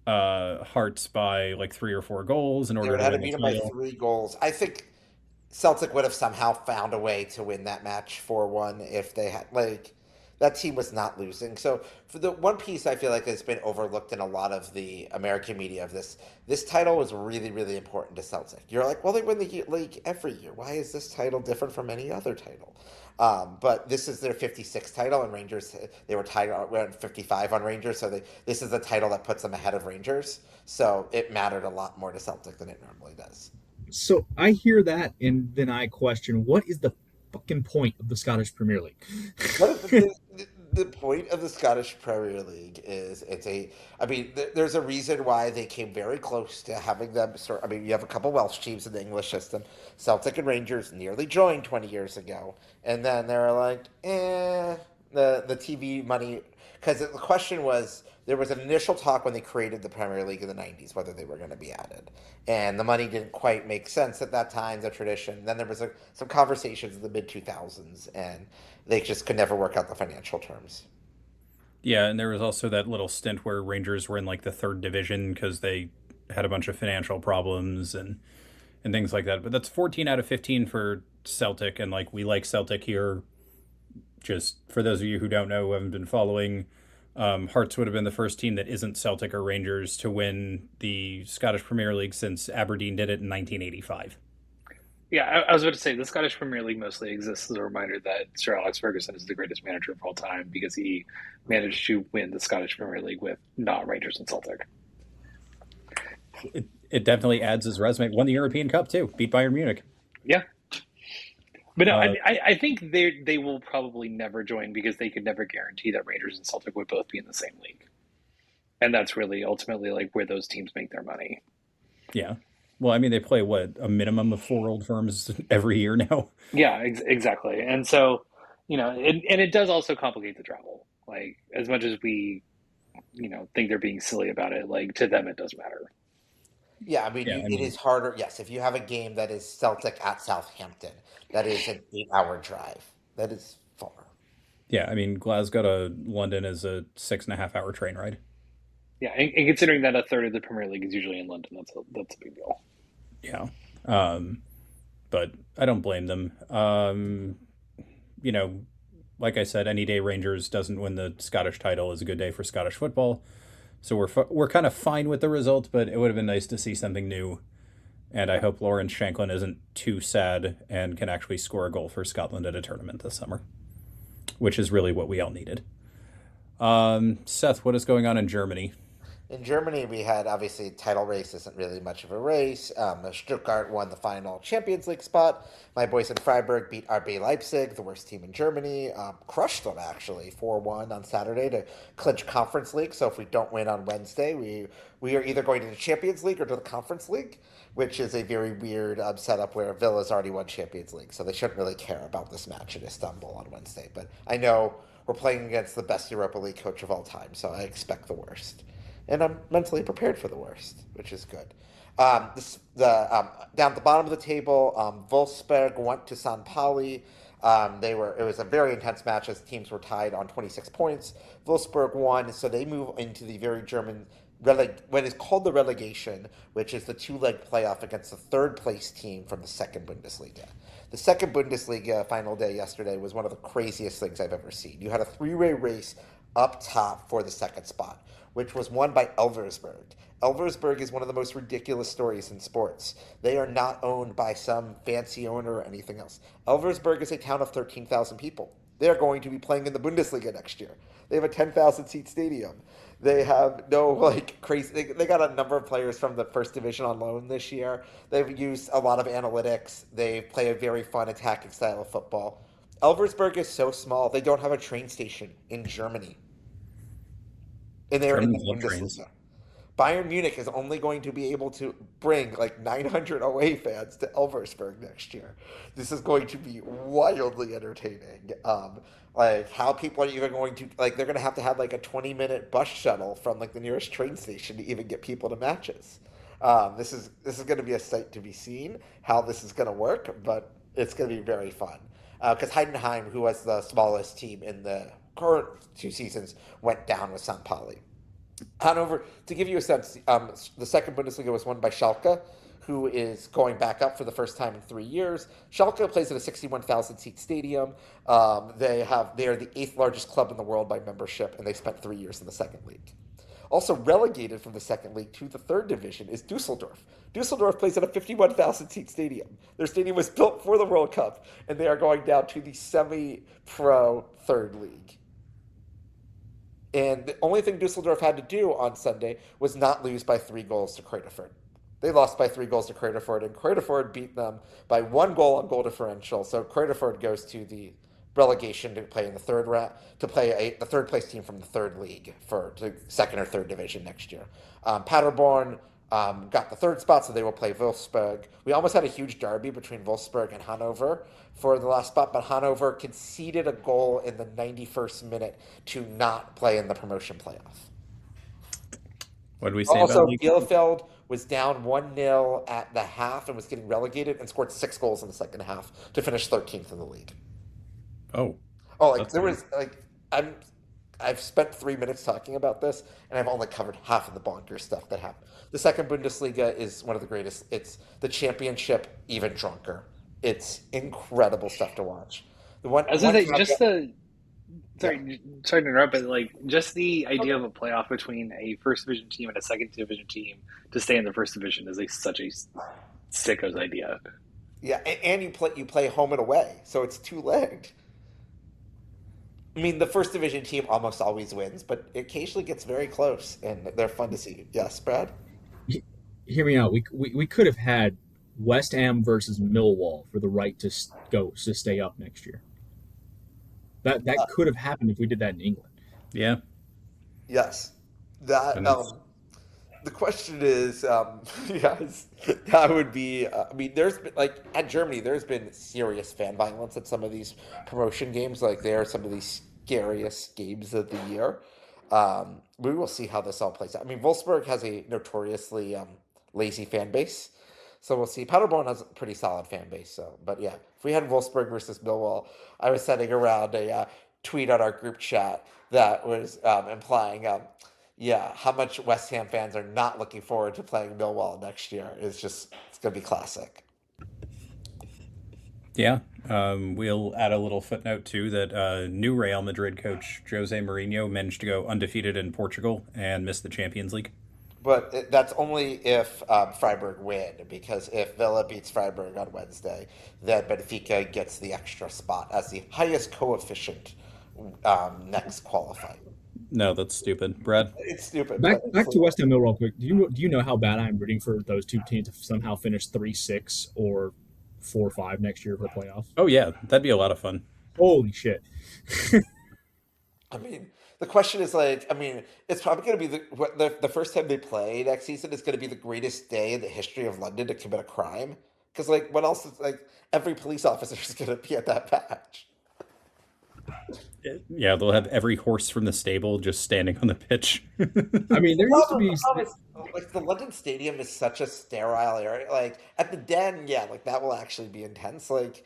Hearts by like 3 or 4 goals in They order would to have had win to the beat them by title. 3 goals. I think Celtic would have somehow found a way to win that match 4-1 if they had, like, that team was not losing. So for the one piece I feel like has been overlooked in a lot of the American media of this title was really, really important to Celtic. You're like, well, they win the league every year. Why is this title different from any other title? But this is their 56th title, and Rangers, they were tied around 55 on Rangers, so this is the title that puts them ahead of Rangers. So it mattered a lot more to Celtic than it normally does. So I hear that, and then I question, what is the fucking point of the Scottish Premier League? The point of the Scottish Premier League is there's a reason why they came very close to having them start. I mean, you have a couple Welsh teams in the English system. Celtic and Rangers nearly joined 20 years ago. And then they're like, the TV money. Because the question was, there was an initial talk when they created the Premier League in the 90s, whether they were going to be added. And the money didn't quite make sense at that time, the tradition. Then there was some conversations in the mid-2000s, and they just could never work out the financial terms. Yeah, and there was also that little stint where Rangers were in like the 3rd division because they had a bunch of financial problems and things like that. But that's 14 out of 15 for Celtic, and like we like Celtic here. Just for those of you who don't know, who haven't been following, Hearts would have been the first team that isn't Celtic or Rangers to win the Scottish Premier League since Aberdeen did it in 1985. Yeah, I was about to say the Scottish Premier League mostly exists as a reminder that Sir Alex Ferguson is the greatest manager of all time because he managed to win the Scottish Premier League with not Rangers and Celtic. It definitely adds his resume. Won the European Cup too, beat Bayern Munich. Yeah. But no, I think they will probably never join because they could never guarantee that Rangers and Celtic would both be in the same league. And that's really ultimately like where those teams make their money. Yeah. Well, I mean, they play, a minimum of 4 old firms every year now? Yeah, exactly. And so, and it does also complicate the travel. Like, as much as we, think they're being silly about it, like, to them it does matter. Yeah, it is harder. Yes, if you have a game that is Celtic at Southampton, that is an 8-hour drive. That is far. Yeah, I mean, Glasgow to London is a 6.5-hour train ride. Yeah, and considering that a third of the Premier League is usually in London, that's a big deal. Yeah, but I don't blame them. Like I said, any day Rangers doesn't win the Scottish title is a good day for Scottish football. So we're kind of fine with the result, but it would have been nice to see something new. And I hope Lawrence Shanklin isn't too sad and can actually score a goal for Scotland at a tournament this summer, which is really what we all needed. Seth, what is going on in Germany? In Germany, we had, obviously, title race isn't really much of a race. Stuttgart won the final Champions League spot. My boys in Freiburg beat RB Leipzig, the worst team in Germany. Crushed them, actually, 4-1 on Saturday to clinch Conference League. So if we don't win on Wednesday, we are either going to the Champions League or to the Conference League, which is a very weird setup where Villa's already won Champions League. So they shouldn't really care about this match in Istanbul on Wednesday. But I know we're playing against the best Europa League coach of all time, so I expect the worst. And I'm mentally prepared for the worst, which is good. Down at the bottom of the table, Wolfsburg went to San Pauli. It was a very intense match as teams were tied on 26 points. Wolfsburg won, so they move into the very German what is called the relegation, which is the 2-leg playoff against the 3rd place team from the 2nd Bundesliga. The 2nd Bundesliga final day yesterday was one of the craziest things I've ever seen. You had a 3-way race up top for the 2nd spot, which was won by Elversberg. Elversberg is one of the most ridiculous stories in sports. They are not owned by some fancy owner or anything else. Elversberg is a town of 13,000 people. They are going to be playing in the Bundesliga next year. They have a 10,000 seat stadium. They have no like crazy. They got a number of players from the first division on loan this year. They've used a lot of analytics. They play a very fun attacking style of football. Elversberg is so small. They don't have a train station in Germany. And they're in the Germans love trains. Bundesliga. Bayern Munich is only going to be able to bring like 900 away fans to Elversberg next year. This is going to be wildly entertaining. Like how people are even going to like they're going to have like a 20-minute bus shuttle from like the nearest train station to even get people to matches. This is going to be a sight to be seen how this is going to work, but it's going to be very fun because Heidenheim, who was the smallest team in the current 2 seasons, went down with St. Pauli. Hanover, to give you a sense, the second Bundesliga was won by Schalke, who is going back up for the first time in 3 years. Schalke plays at a 61,000 seat stadium. They are the 8th largest club in the world by membership, and they spent 3 years in the second league. Also relegated from the second league to the third division is Dusseldorf. Dusseldorf plays at a 51,000 seat stadium. Their stadium was built for the World Cup, and they are going down to the semi-pro third league. And the only thing Dusseldorf had to do on Sunday was not lose by 3 goals to Kräuterfurt. They lost by 3 goals to Kräuterfurt, and Kräuterfurt beat them by 1 goal on goal differential. So Kräuterfurt goes to the relegation to play in the third round, to play the third place team from the third league for the second or third division next year. Paderborn got the third spot, so they will play Wolfsburg. We almost had a huge derby between Wolfsburg and Hanover for the last spot, but Hanover conceded a goal in the 91st minute to not play in the promotion playoff. What did we say Also, about League? Bielefeld was down 1-0 at the half and was getting relegated and scored 6 goals in the second half to finish 13th in the league. Oh, There was I've spent 3 minutes talking about this, and I've only covered half of the bonkers stuff that happened. The second Bundesliga is one of the greatest. It's the championship even drunker. It's incredible stuff to watch. The one, I was one gonna say, caveat- just the sorry to interrupt, but like just the idea of a playoff between a first division team and a second division team to stay in the first division is such a sicko's idea. yeah, and you play home and away, so it's 2-legged. I mean, the first division team almost always wins, but it occasionally gets very close, and they're fun to see. Yes, Brad? Hear me out. We could have had West Ham versus Millwall for the right to stay up next year. That could have happened if we did that in England. yeah. Yes. That And it's- the question is, yes, that would be. I mean, there's been like at Germany, there's been serious fan violence at some of these promotion games. Like they are some of these scariest games of the year. We will see how this all plays out. I mean, Wolfsburg has a notoriously lazy fan base, so we'll see. Paderborn has a pretty solid fan base. So, but yeah, if we had Wolfsburg versus Millwall, I was sending around a tweet on our group chat that was implying. Yeah, how much West Ham fans are not looking forward to playing Millwall next year is it's going to be classic. Yeah. We'll add a little footnote, too, that new Real Madrid coach Jose Mourinho managed to go undefeated in Portugal and miss the Champions League. But that's only if Freiburg win, because if Villa beats Freiburg on Wednesday, then Benfica gets the extra spot as the highest coefficient next qualifying. No, that's stupid. Brad? It's stupid. Back but to West Ham Mill real quick. Do you know how bad I'm rooting for those two teams to somehow finish 3-6 or 4-5 next year for playoffs? Oh, yeah. That'd be a lot of fun. Holy shit! I mean, the question is like, I mean, it's probably going to be the first time they play next season is going to be the greatest day in the history of London to commit a crime. Because like, what else is like every police officer is going to be at that match. Yeah, they'll have every horse from the stable just standing on the pitch. I mean, there used to be. Like the London Stadium is such a sterile area. Like at the Den, yeah, like that will actually be intense. Like,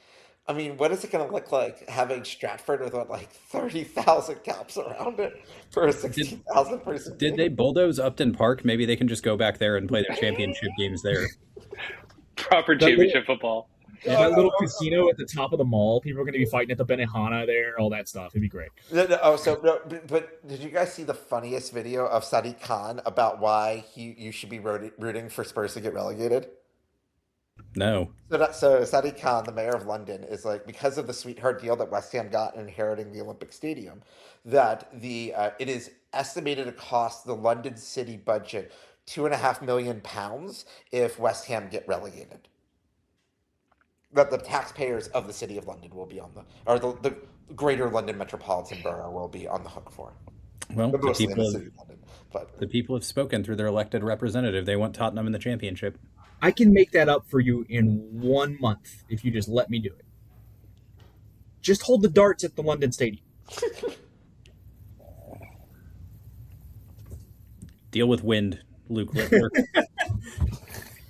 I mean, what is it going to look like having Stratford with what, like 30,000 caps around it for a 16,000 person? Did they bulldoze Upton Park? Maybe they can just go back there and play their championship games there. Proper championship football. Yeah, that little casino at the top of the mall. People are going to be fighting at the Benihana there, all that stuff. It'd be great. But did you guys see the funniest video of Sadiq Khan about why you should be rooting for Spurs to get relegated? No. So Sadiq Khan, the mayor of London, is like, because of the sweetheart deal that West Ham got in inheriting the Olympic Stadium, that it is estimated to cost the London city budget £2.5 million if West Ham get relegated. That the taxpayers of the city of London will be the greater London metropolitan borough will be on the hook for. Well, But the mostly in people, the city of London. But the people have spoken through their elected representative. They want Tottenham in the championship. I can make that up for you in 1 month if you just let me do it. Just hold the darts at the London Stadium. Deal with wind, Luke Littler.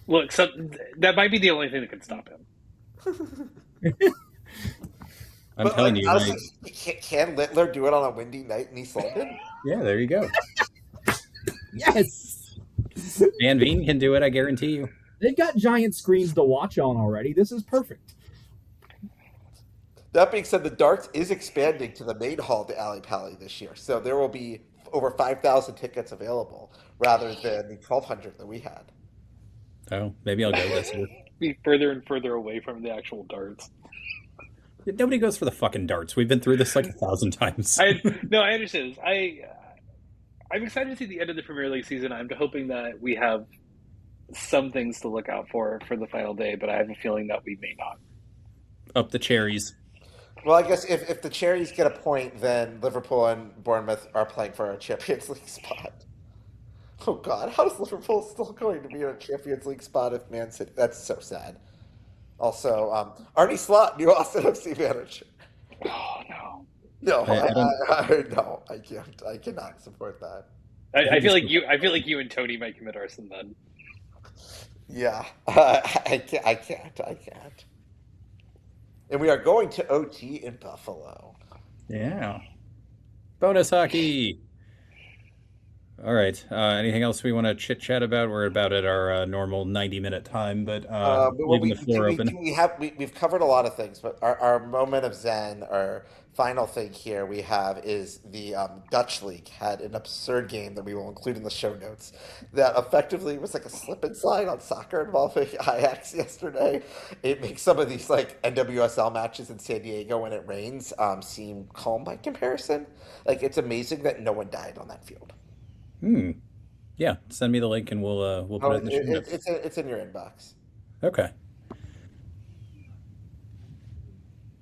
Look, so that might be the only thing that can stop him. I'm telling you. Honestly, can Littler do it on a windy night in East London? Yeah, there you go. Yes! Van Veen can do it, I guarantee you. They've got giant screens to watch on already. This is perfect. That being said, the darts is expanding to the main hall to Ali Pali this year, so there will be over 5,000 tickets available rather than the 1,200 that we had. Oh, maybe I'll go this year. Be further and further away from the actual darts. Nobody goes for the fucking darts. We've been through this like 1,000 times. I understand this. I'm excited to see the end of the Premier League season. I'm hoping that we have some things to look out for the final day, but I have a feeling that we may not. Up the cherries. Well, I guess if the Cherries get a point, then Liverpool and Bournemouth are playing for a Champions League spot. Oh, God. How is Liverpool still going to be in a Champions League spot if Man City... That's so sad. Also, Arnie Slot, new Austin FC manager. Oh, no. No, no, I can't. I cannot support that. I feel like you and Tony might commit arson then. Yeah, I can't. And we are going to OT in Buffalo. Yeah. Bonus hockey. All right. Anything else we want to chit-chat about? We're about at our normal 90-minute time, but leaving the floor open. We've covered a lot of things, but our moment of zen, our final thing here we have is the Dutch League had an absurd game that we will include in the show notes that effectively was like a slip and slide on soccer involving Ajax yesterday. It makes some of these like NWSL matches in San Diego when it rains seem calm by comparison. Like, it's amazing that no one died on that field. Yeah, send me the link and we'll put it in the show notes. It's in your inbox. Okay.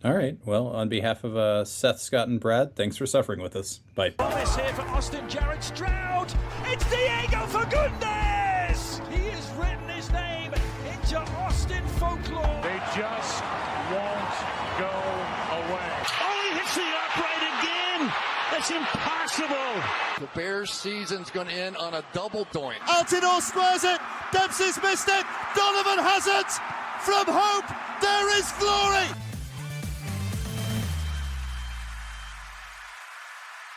All right. Well, on behalf of Seth, Scott, and Brad, thanks for suffering with us. Bye. Promise here for Austin Jarrett Stroud. It's Diego Fagundes. He has written his name into Austin folklore. They just won't go away. Oh, he hits the upright again. That's impossible. The Bears' season's going to end on a double doink. Altidore squares it. Dempsey's missed it. Donovan has it. From hope, there is glory.